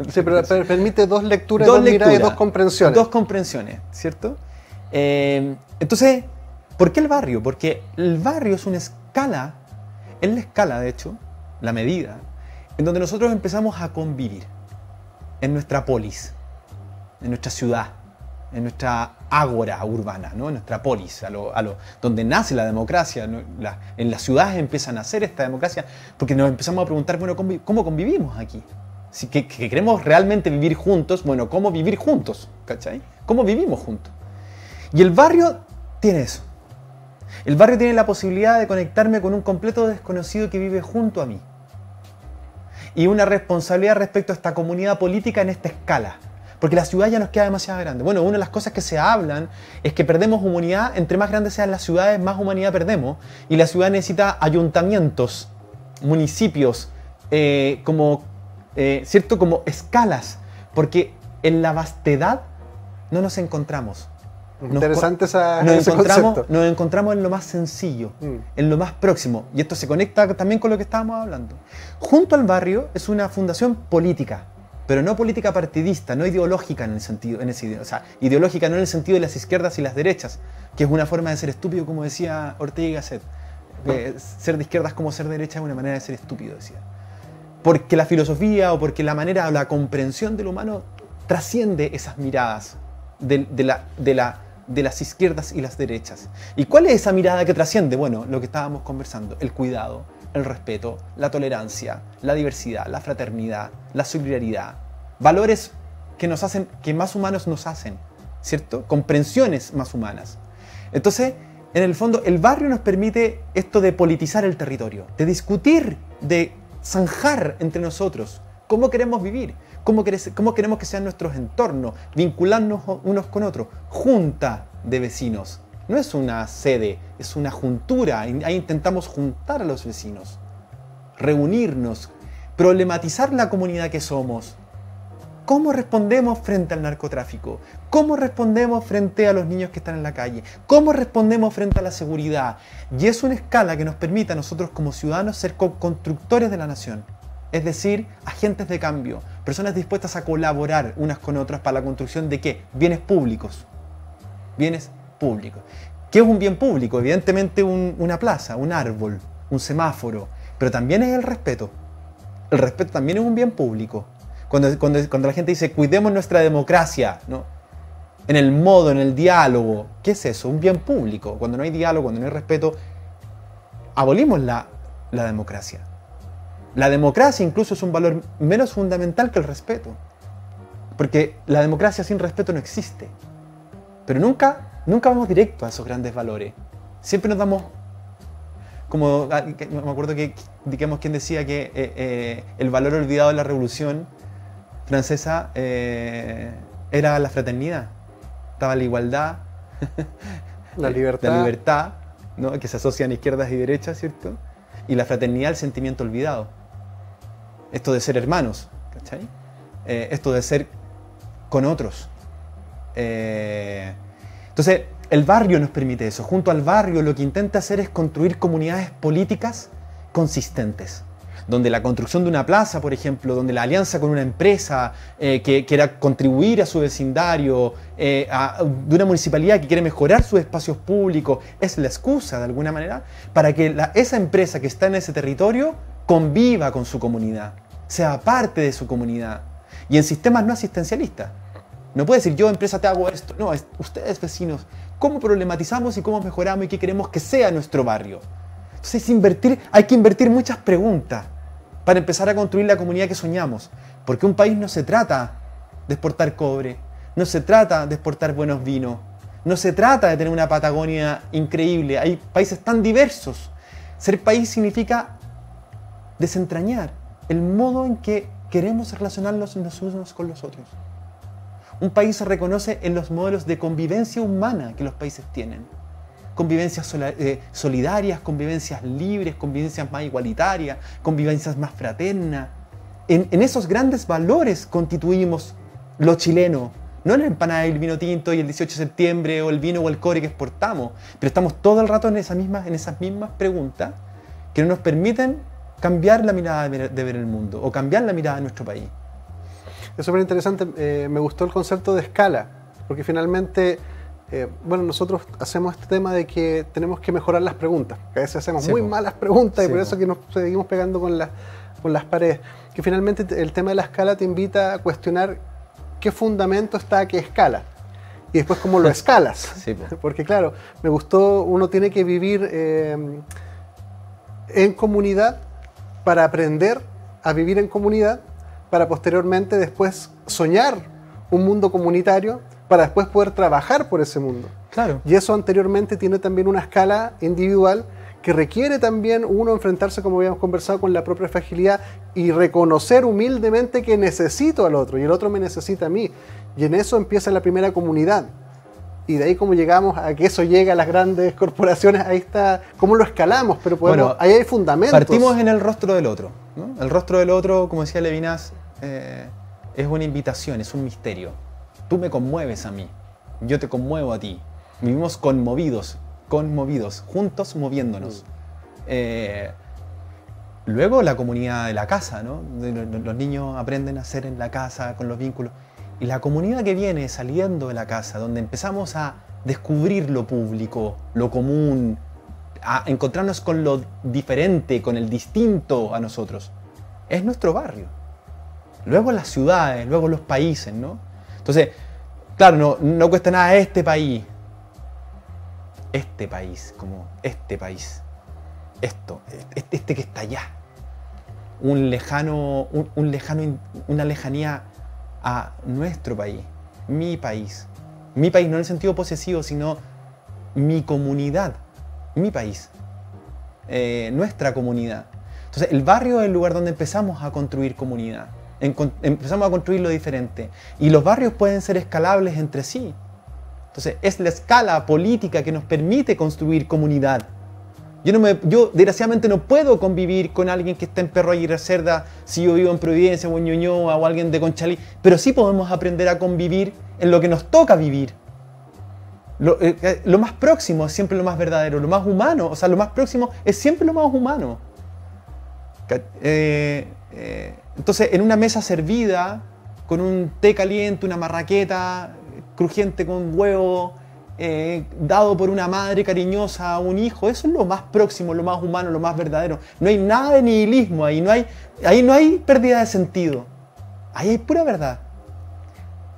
Sí, pero permite dos lecturas, Dos dos miradas y lecturas, dos comprensiones. Dos comprensiones, ¿cierto? Entonces, ¿por qué el barrio? Porque el barrio es una escala, es la escala, de hecho, la medida, en donde nosotros empezamos a convivir en nuestra polis, en nuestra ciudad, en nuestra ágora urbana, ¿no? En nuestra polis, donde nace la democracia. ¿No? En las ciudades empieza a nacer esta democracia, porque nos empezamos a preguntar, bueno, ¿cómo convivimos aquí? Si que queremos realmente vivir juntos, bueno, ¿cómo vivir juntos? ¿Cachai? ¿Cómo vivimos juntos? Y el barrio tiene eso. El barrio tiene la posibilidad de conectarme con un completo desconocido que vive junto a mí. Y una responsabilidad respecto a esta comunidad política en esta escala. Porque la ciudad ya nos queda demasiado grande. Bueno, una de las cosas que se hablan es que perdemos humanidad, entre más grandes sean las ciudades, más humanidad perdemos. Y la ciudad necesita ayuntamientos, municipios, ¿cierto? Como escalas. Porque en la vastedad no nos encontramos. Interesante ese concepto. concepto. Nos encontramos en lo más sencillo, en lo más próximo. Y esto se conecta también con lo que estábamos hablando. Junto al barrio es una fundación política, pero no política partidista, no ideológica en ese o sea, ideológica no en el sentido de las izquierdas y las derechas, que es una forma de ser estúpido, como decía Ortega y Gasset. Ser de izquierdas como ser de derecha es una manera de ser estúpido, decía. Porque la filosofía o porque la manera o la comprensión del humano trasciende esas miradas de las izquierdas y las derechas. ¿Y cuál es esa mirada que trasciende? Bueno, lo que estábamos conversando, el cuidado, el respeto, la tolerancia, la diversidad, la fraternidad, la solidaridad, valores que nos hacen, que más humanos nos hacen, ¿cierto? Comprensiones más humanas. Entonces, en el fondo, el barrio nos permite esto de politizar el territorio, de discutir, de zanjar entre nosotros cómo queremos vivir, cómo queremos que sean nuestros entornos, vincularnos unos con otros, junta de vecinos. No es una sede, es una juntura. Ahí intentamos juntar a los vecinos, reunirnos, problematizar la comunidad que somos. ¿Cómo respondemos frente al narcotráfico? ¿Cómo respondemos frente a los niños que están en la calle? ¿Cómo respondemos frente a la seguridad? Y es una escala que nos permite a nosotros como ciudadanos ser constructores de la nación. Es decir, agentes de cambio, personas dispuestas a colaborar unas con otras para la construcción de ¿qué? Bienes públicos. Bienes públicos. ¿Qué es un bien público? Evidentemente una plaza, un árbol, un semáforo, pero también es el respeto. El respeto también es un bien público. Cuando la gente dice cuidemos nuestra democracia, ¿no? En el modo, en el diálogo, ¿qué es eso? Un bien público. Cuando no hay diálogo, cuando no hay respeto, abolimos la democracia. La democracia incluso es un valor menos fundamental que el respeto. Porque la democracia sin respeto no existe. Pero nunca vamos directo a esos grandes valores. Siempre nos damos, como me acuerdo que digamos quien decía que el valor olvidado de la Revolución Francesa era la fraternidad. Estaba la igualdad, la libertad, ¿no? Que se asocian izquierdas y derechas, ¿cierto? Y la fraternidad, el sentimiento olvidado. Esto de ser hermanos, ¿cachai? Esto de ser con otros. Entonces, el barrio nos permite eso. Junto al barrio lo que intenta hacer es construir comunidades políticas consistentes. Donde la construcción de una plaza, por ejemplo, donde la alianza con una empresa que quiera contribuir a su vecindario, de una municipalidad que quiere mejorar sus espacios públicos, es la excusa, de alguna manera, para que esa empresa que está en ese territorio conviva con su comunidad, sea parte de su comunidad. Y en sistemas no asistencialistas. No puede decir, yo empresa te hago esto. No, ustedes vecinos, ¿cómo problematizamos y cómo mejoramos y qué queremos que sea nuestro barrio? Entonces hay que invertir muchas preguntas para empezar a construir la comunidad que soñamos. Porque un país no se trata de exportar cobre, no se trata de exportar buenos vinos, no se trata de tener una Patagonia increíble. Hay países tan diversos. Ser país significa desentrañar el modo en que queremos relacionarnos los unos con los otros. Un país se reconoce en los modelos de convivencia humana que los países tienen. Convivencias solidarias, convivencias libres, convivencias más igualitarias, convivencias más fraternas. En esos grandes valores constituimos lo chileno, no en la empanada y el vino tinto y el 18 de septiembre o el vino o el cobre que exportamos, pero estamos todo el rato en esas mismas preguntas que no nos permiten cambiar la mirada de ver el mundo o cambiar la mirada de nuestro país. Es súper interesante, me gustó el concepto de escala, porque finalmente, bueno, nosotros hacemos este tema de que tenemos que mejorar las preguntas, que a veces hacemos muy malas preguntas y por eso que nos seguimos pegando con las paredes, que finalmente el tema de la escala te invita a cuestionar qué fundamento está a qué escala y después cómo lo escalas, porque claro, me gustó, uno tiene que vivir en comunidad para aprender a vivir en comunidad, para posteriormente después soñar un mundo comunitario, para después poder trabajar por ese mundo. Claro. Y eso anteriormente tiene también una escala individual que requiere también uno enfrentarse, como habíamos conversado, con la propia fragilidad y reconocer humildemente que necesito al otro y el otro me necesita a mí. Y en eso empieza la primera comunidad. Y de ahí como llegamos a que eso llegue a las grandes corporaciones, ahí está, cómo lo escalamos, pero podemos, bueno, ahí hay fundamentos. Partimos en el rostro del otro, ¿no? El rostro del otro, como decía Levinas, es una invitación, es un misterio. Tú me conmueves a mí, yo te conmuevo a ti. Vivimos conmovidos, juntos moviéndonos. Luego la comunidad de la casa, ¿no? Los niños aprenden a hacer en la casa con los vínculos. Y la comunidad que viene saliendo de la casa, donde empezamos a descubrir lo público, lo común, a encontrarnos con lo diferente, con el distinto a nosotros, es nuestro barrio. Luego las ciudades, luego los países, ¿no? Entonces, claro, no cuesta nada este país, como este país, este que está allá, una lejanía a nuestro país, mi país no en el sentido posesivo, sino mi comunidad, mi país, nuestra comunidad. Entonces el barrio es el lugar donde empezamos a construir comunidad, empezamos a construir lo diferente, y los barrios pueden ser escalables entre sí. Entonces es la escala política que nos permite construir comunidad. Yo desgraciadamente no puedo convivir con alguien que está en Perro Aguirre Cerda si yo vivo en Providencia o en Ñuñoa o alguien de Conchalí, pero sí podemos aprender a convivir en lo que nos toca vivir. Lo más próximo es siempre lo más verdadero, lo más humano, o sea, lo más próximo es siempre lo más humano. Entonces, en una mesa servida, con un té caliente, una marraqueta crujiente con huevo, dado por una madre cariñosa a un hijo, eso es lo más próximo, lo más humano, lo más verdadero. No hay nada de nihilismo, ahí no hay pérdida de sentido, ahí hay pura verdad.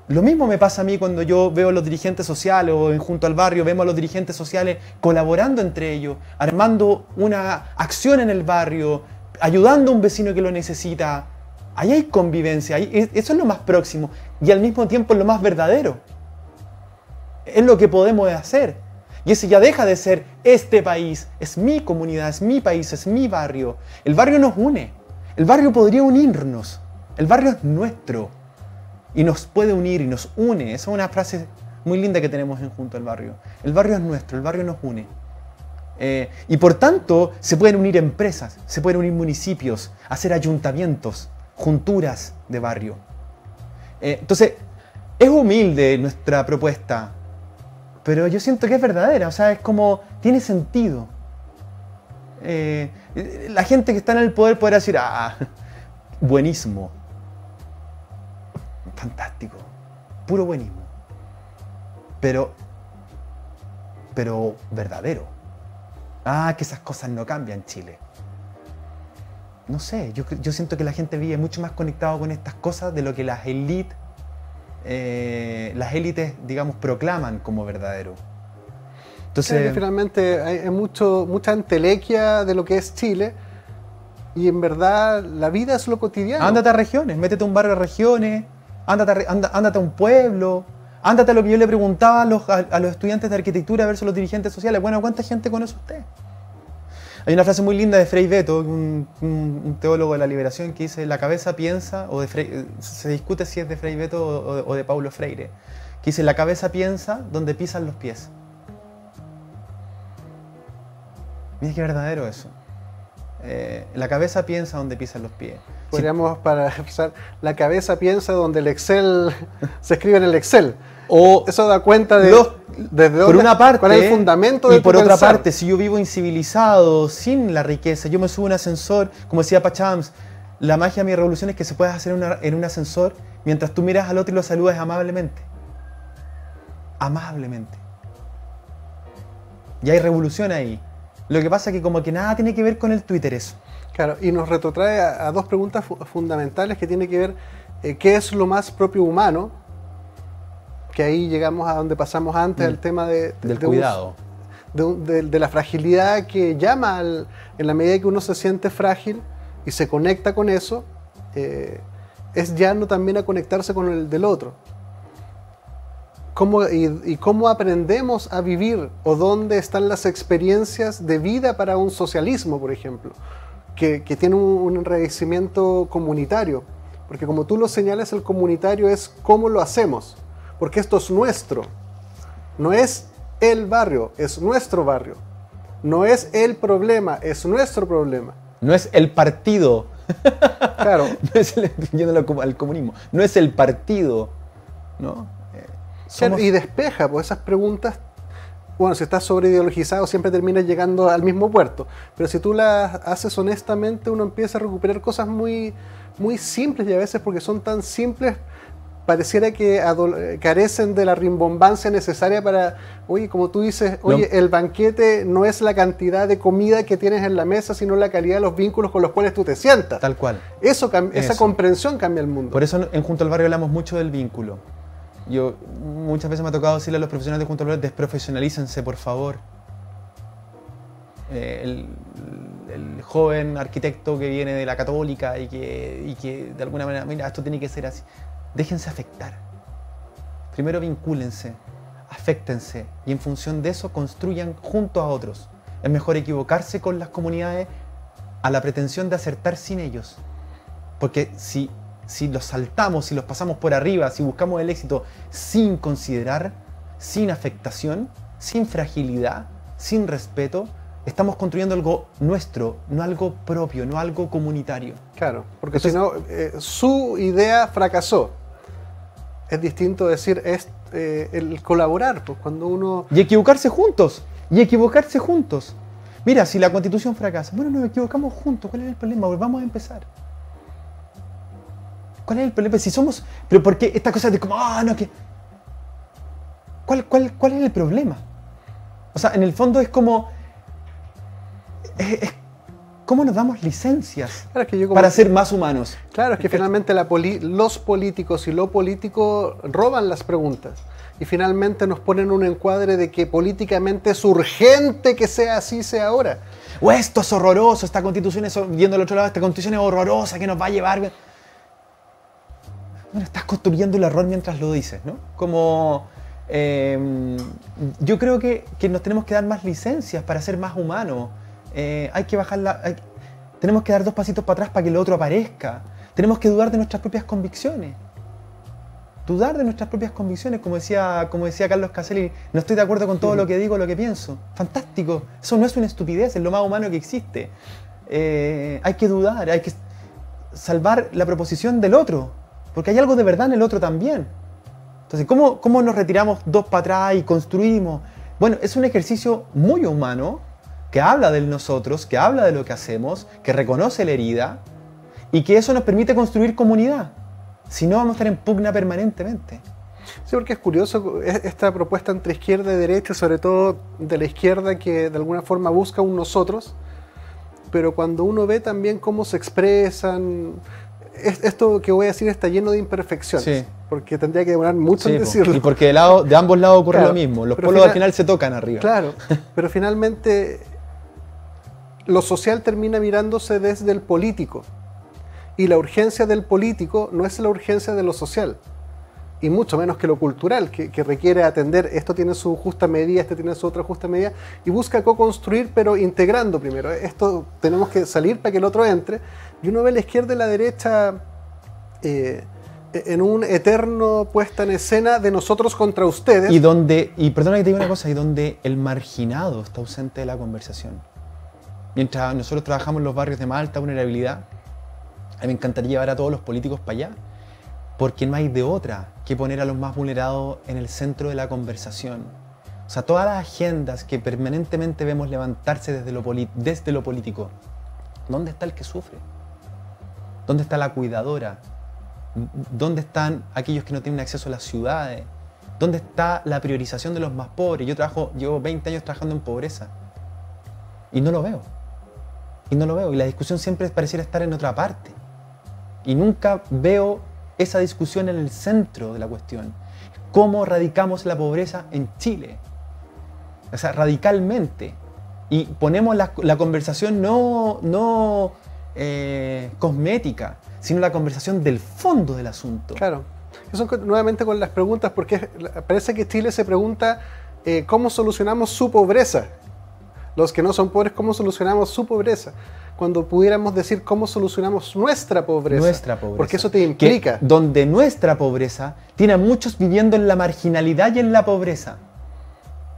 Lo mismo me pasa a mí cuando yo veo a los dirigentes sociales o junto al barrio vemos a los dirigentes sociales colaborando entre ellos, armando una acción en el barrio, ayudando a un vecino que lo necesita. Ahí hay convivencia, eso es lo más próximo y al mismo tiempo es lo más verdadero. Es lo que podemos hacer. Y ese ya deja de ser este país, es mi comunidad, es mi país, es mi barrio. El barrio nos une. El barrio podría unirnos. El barrio es nuestro. Y nos puede unir y nos une. Esa es una frase muy linda que tenemos en Junto al Barrio. El barrio es nuestro, el barrio nos une. Y por tanto, se pueden unir empresas, se pueden unir municipios, hacer ayuntamientos, junturas de barrio. Entonces, es humilde nuestra propuesta, pero yo siento que es verdadera, o sea, es como, tiene sentido. La gente que está en el poder podrá decir, buenísimo, fantástico, puro buenismo, pero verdadero. Que esas cosas no cambian en Chile. No sé, yo siento que la gente vive mucho más conectado con estas cosas de lo que las élites, digamos, proclaman como verdadero. Entonces, finalmente hay mucha entelequia de lo que es Chile y en verdad la vida es lo cotidiano. Ándate a regiones, métete a un barrio de regiones, ándate a un pueblo, ándate a lo que yo le preguntaba a los estudiantes de arquitectura versus los dirigentes sociales. Bueno, ¿cuánta gente conoce usted? Hay una frase muy linda de Frei Beto, un teólogo de la liberación, que dice: la cabeza piensa, se discute si es de Frei Beto o de Paulo Freire, que dice: la cabeza piensa donde pisan los pies. Mira qué verdadero eso. La cabeza piensa donde pisan los pies. Podríamos, para empezar, la cabeza piensa donde el Excel se escribe en el Excel. O eso da cuenta de desde por dónde, una parte, cuál es el fundamento de y por tu otra pensar. parte, si yo vivo incivilizado, sin la riqueza, yo me subo a un ascensor, como decía Pachams, la magia de mi revolución es que se puede hacer en un ascensor mientras tú miras al otro y lo saludas amablemente. Amablemente. Y hay revolución ahí. Lo que pasa es que como que nada tiene que ver con el Twitter eso. Claro, y nos retrotrae a dos preguntas fundamentales que tienen que ver qué es lo más propio humano, que ahí llegamos a donde pasamos antes, el tema del cuidado. De la fragilidad que llama en la medida que uno se siente frágil y se conecta con eso, es llano también a conectarse con el del otro. ¿Cómo aprendemos a vivir? ¿O dónde están las experiencias de vida para un socialismo, por ejemplo? Que tiene un enraizamiento comunitario. Porque como tú lo señalas, el comunitario es cómo lo hacemos. Porque esto es nuestro. No es el barrio, es nuestro barrio. No es el problema, es nuestro problema. No es el partido. Claro. No es yendo al comunismo. No es el partido. ¿No? Claro, y despeja pues, esas preguntas. Bueno, si estás sobreideologizado siempre terminas llegando al mismo puerto. Pero si tú las haces honestamente, uno empieza a recuperar cosas muy, muy simples, y a veces porque son tan simples pareciera que carecen de la rimbombancia necesaria para, oye, como tú dices, oye, el banquete no es la cantidad de comida que tienes en la mesa, sino la calidad de los vínculos con los cuales tú te sientas. Tal cual. Esa comprensión cambia el mundo. Por eso en Junto al Barrio hablamos mucho del vínculo. Muchas veces me ha tocado decirle a los profesionales de Junto al Barrio, desprofesionalícense, por favor. El joven arquitecto que viene de la católica y que de alguna manera, mira, esto tiene que ser así. Déjense afectar. Primero vincúlense, aféctense y en función de eso construyan junto a otros. Es mejor equivocarse con las comunidades a la pretensión de acertar sin ellos. Porque si los saltamos, si los pasamos por arriba, si buscamos el éxito sin considerar, sin afectación, sin fragilidad, sin respeto, estamos construyendo algo nuestro, no algo propio, no algo comunitario. Claro, porque si no, su idea fracasó. Es distinto decir el colaborar, pues cuando uno... Y equivocarse juntos, Mira, si la Constitución fracasa, bueno, nos equivocamos juntos, ¿cuál es el problema? Volvamos a empezar. ¿Cuál es el problema? Si somos... Pero ¿por qué esta cosa de como, no, que... ¿Cuál es el problema? O sea, en el fondo es como... ¿Cómo nos damos licencias para ser más humanos? Claro, es que finalmente los políticos y lo político roban las preguntas. Y finalmente nos ponen un encuadre de que políticamente es urgente que sea así, sea ahora. O esto es horroroso, esta constitución es, yendo al otro lado, esta constitución es horrorosa, que nos va a llevar... Bueno, estás construyendo el error mientras lo dices, ¿no? Como... yo creo que nos tenemos que dar más licencias para ser más humanos. Hay que bajar tenemos que dar 2 pasitos para atrás para que el otro aparezca. Tenemos que dudar de nuestras propias convicciones. Dudar de nuestras propias convicciones, como decía Carlos Caselli, no estoy de acuerdo con todo lo que digo, lo que pienso. Fantástico. Eso no es una estupidez, es lo más humano que existe. Hay que dudar, hay que salvar la proposición del otro, porque hay algo de verdad en el otro también. Entonces, ¿cómo nos retiramos 2 para atrás y construimos? Bueno, es un ejercicio muy humano, que habla del nosotros, que habla de lo que hacemos, que reconoce la herida y que eso nos permite construir comunidad. Si no, vamos a estar en pugna permanentemente. Sí, porque es curioso esta propuesta entre izquierda y derecha, sobre todo de la izquierda que de alguna forma busca un nosotros, pero cuando uno ve también cómo se expresan, esto que voy a decir está lleno de imperfecciones, sí, porque tendría que demorar mucho en decirlo. Y porque de ambos lados ocurre lo mismo, los polos al final se tocan arriba. Claro, pero finalmente... Lo social termina mirándose desde el político y la urgencia del político no es la urgencia de lo social y mucho menos que lo cultural que requiere atender, esto tiene su justa medida, este tiene su otra justa medida y busca co-construir pero integrando primero, esto tenemos que salir para que el otro entre y uno ve la izquierda y la derecha en un eterno puesta en escena de nosotros contra ustedes y perdona que te diga una cosa, y donde el marginado está ausente de la conversación. mientras nosotros trabajamos en los barrios de más alta vulnerabilidad, a mí me encantaría llevar a todos los políticos para allá, porque no hay de otra que poner a los más vulnerados en el centro de la conversación. O sea, todas las agendas que permanentemente vemos levantarse desde lo político, ¿dónde está el que sufre? ¿Dónde está la cuidadora? ¿Dónde están aquellos que no tienen acceso a las ciudades? ¿Dónde está la priorización de los más pobres? Llevo 20 años trabajando en pobreza y no lo veo. Y no lo veo. Y la discusión siempre pareciera estar en otra parte. Y nunca veo esa discusión en el centro de la cuestión. ¿Cómo erradicamos la pobreza en Chile? O sea, radicalmente. Y ponemos la conversación no cosmética, sino la conversación del fondo del asunto. Claro. Eso nuevamente con las preguntas, porque parece que Chile se pregunta cómo solucionamos su pobreza. Los que no son pobres, ¿cómo solucionamos su pobreza? Cuando pudiéramos decir cómo solucionamos nuestra pobreza. Nuestra pobreza. Porque eso te implica. Donde nuestra pobreza tiene a muchos viviendo en la marginalidad y en la pobreza.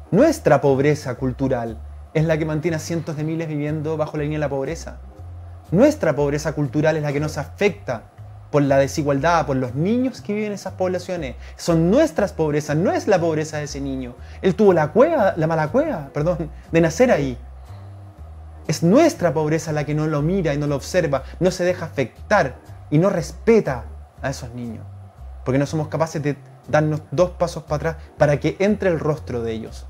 Nuestra pobreza cultural es la que mantiene a cientos de miles viviendo bajo la línea de la pobreza. Nuestra pobreza cultural es la que nos afecta por la desigualdad, por los niños que viven en esas poblaciones. Son nuestras pobrezas, no es la pobreza de ese niño. Él tuvo la mala cueva, de nacer ahí. Es nuestra pobreza la que no lo mira y no lo observa, no se deja afectar y no respeta a esos niños. Porque no somos capaces de darnos 2 pasos para atrás para que entre el rostro de ellos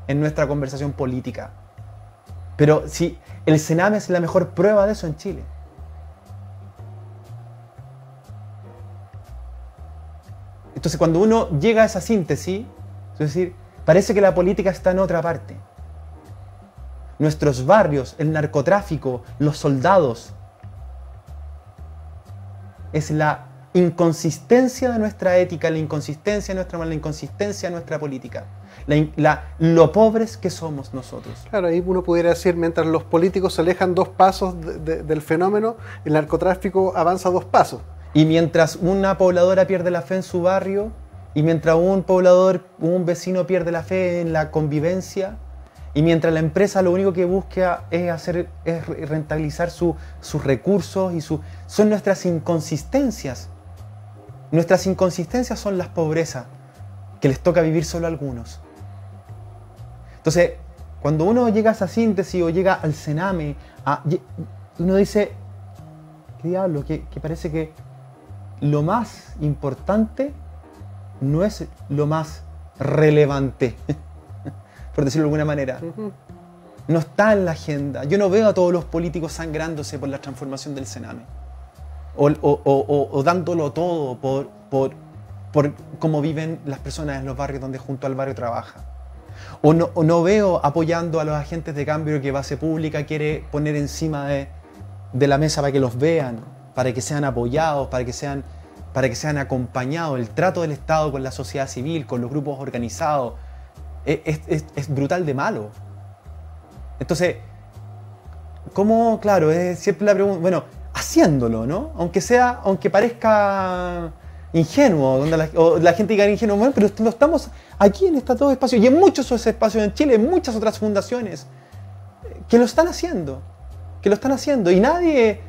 en nuestra conversación política. Pero si el Sename es la mejor prueba de eso en Chile. Entonces, cuando uno llega a esa síntesis, es decir, parece que la política está en otra parte. Nuestros barrios, el narcotráfico, los soldados, es la inconsistencia de nuestra ética, la inconsistencia de nuestra moral, la inconsistencia de nuestra política, lo pobres que somos nosotros. Claro, ahí uno pudiera decir, mientras los políticos se alejan 2 pasos del fenómeno, el narcotráfico avanza 2 pasos. Y mientras una pobladora pierde la fe en su barrio, y mientras un vecino pierde la fe en la convivencia, y mientras la empresa lo único que busca es rentabilizar sus recursos, son nuestras inconsistencias. Nuestras inconsistencias son las pobrezas que les toca vivir solo a algunos. Entonces, cuando uno llega a esa síntesis o llega al Sename, uno dice, ¿qué diablo? Que parece que lo más importante no es lo más relevante, por decirlo de alguna manera. No está en la agenda. Yo no veo a todos los políticos sangrándose por la transformación del Sename. O dándolo todo por cómo viven las personas en los barrios donde junto al barrio trabaja. O no veo apoyando a los agentes de cambio que Base Pública quiere poner encima de la mesa para que los vean, para que sean apoyados, para que sean acompañados. El trato del Estado con la sociedad civil, con los grupos organizados, es brutal de malo. Entonces, ¿cómo? Claro, es siempre la pregunta, bueno, haciéndolo, ¿no? Aunque parezca ingenuo, o la gente diga ingenuo, bueno, pero lo estamos aquí en todo espacio, y en muchos otros espacios en Chile, en muchas otras fundaciones, que lo están haciendo, y nadie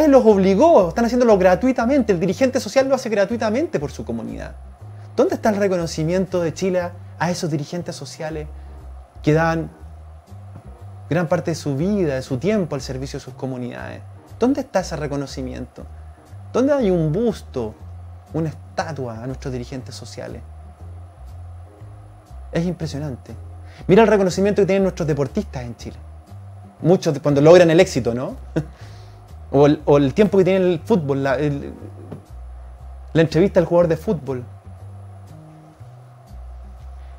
los obligó, están haciéndolo gratuitamente, el dirigente social lo hace gratuitamente por su comunidad. ¿Dónde está el reconocimiento de Chile a esos dirigentes sociales que dan gran parte de su vida, de su tiempo al servicio de sus comunidades? ¿Dónde está ese reconocimiento? ¿Dónde hay un busto, una estatua a nuestros dirigentes sociales? Es impresionante. Mira el reconocimiento que tienen nuestros deportistas en Chile. Muchos cuando logran el éxito, ¿no? o el tiempo que tiene el fútbol, la entrevista al jugador de fútbol.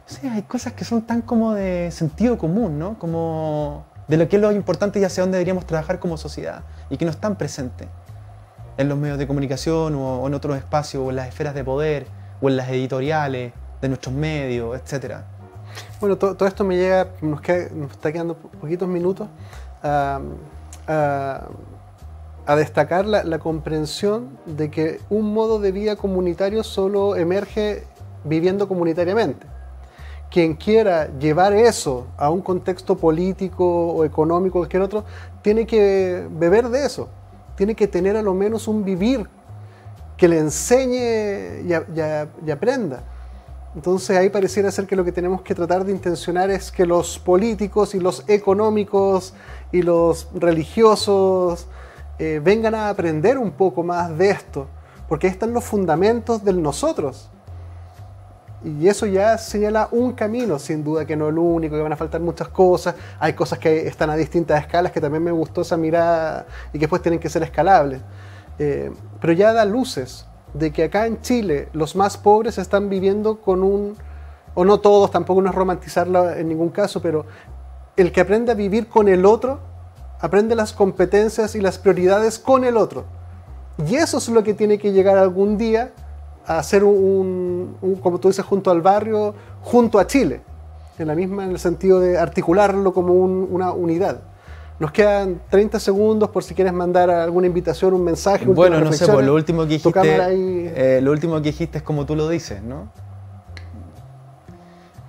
Sí, hay cosas que son tan como de sentido común, ¿no? Como de lo que es lo importante y hacia dónde deberíamos trabajar como sociedad, y que no están presentes en los medios de comunicación o en otros espacios, o en las esferas de poder, o en las editoriales de nuestros medios, etc. Bueno, todo esto me llega, nos está quedando poquitos minutos a destacar la comprensión de que un modo de vida comunitario solo emerge viviendo comunitariamente. quien quiera llevar eso a un contexto político o económico o cualquier otro, tiene que beber de eso, tiene que tener a lo menos un vivir que le enseñe y aprenda. Entonces ahí pareciera ser que lo que tenemos que tratar de intencionar es que los políticos y los económicos y los religiosos vengan a aprender un poco más de esto, porque ahí están los fundamentos del nosotros. Y eso ya señala un camino, sin duda que no es el único, que van a faltar muchas cosas. Hay cosas que están a distintas escalas, que también me gustó esa mirada y que después tienen que ser escalables. Pero ya da luces de que acá en Chile los más pobres están viviendo con o no todos, tampoco no es romantizarlo en ningún caso, pero el que aprende a vivir con el otro, aprende las competencias y las prioridades con el otro. Y eso es lo que tiene que llegar algún día a ser como tú dices, junto al barrio, junto a Chile, en el sentido de articularlo como una unidad. Nos quedan 30 segundos por si quieres mandar alguna invitación, un mensaje. Bueno, no sé, pues lo último que dijiste es como tú lo dices, ¿no?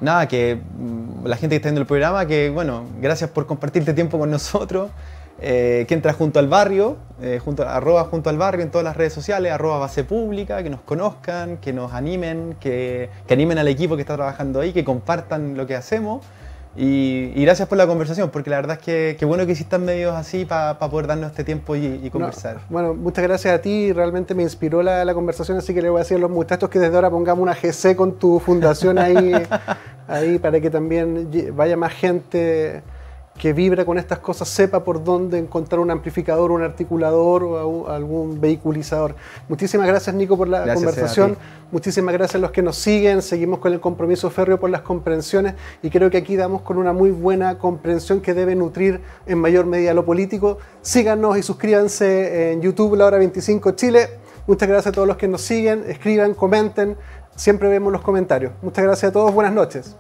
Nada, que la gente que está viendo el programa, que bueno, gracias por compartirte tiempo con nosotros. Que entra junto al barrio, junto al barrio en todas las redes sociales, @base pública, que nos conozcan, que nos animen, que animen al equipo que está trabajando ahí, que compartan lo que hacemos. Y gracias por la conversación, porque la verdad es que bueno que existan medios así para poder darnos este tiempo y conversar. No, bueno, muchas gracias a ti, realmente me inspiró la conversación, así que le voy a decir a los muchachos que desde ahora pongamos una GC con tu fundación ahí para que también vaya más gente que vibra con estas cosas, sepa por dónde encontrar un amplificador, un articulador o algún vehiculizador. Muchísimas gracias, Nico, por la conversación. Muchísimas gracias a los que nos siguen. Seguimos con el compromiso férreo por las comprensiones y creo que aquí damos con una muy buena comprensión que debe nutrir en mayor medida lo político. Síganos y suscríbanse en YouTube, La Hora 25 Chile. Muchas gracias a todos los que nos siguen. Escriban, comenten. Siempre vemos los comentarios. Muchas gracias a todos. Buenas noches.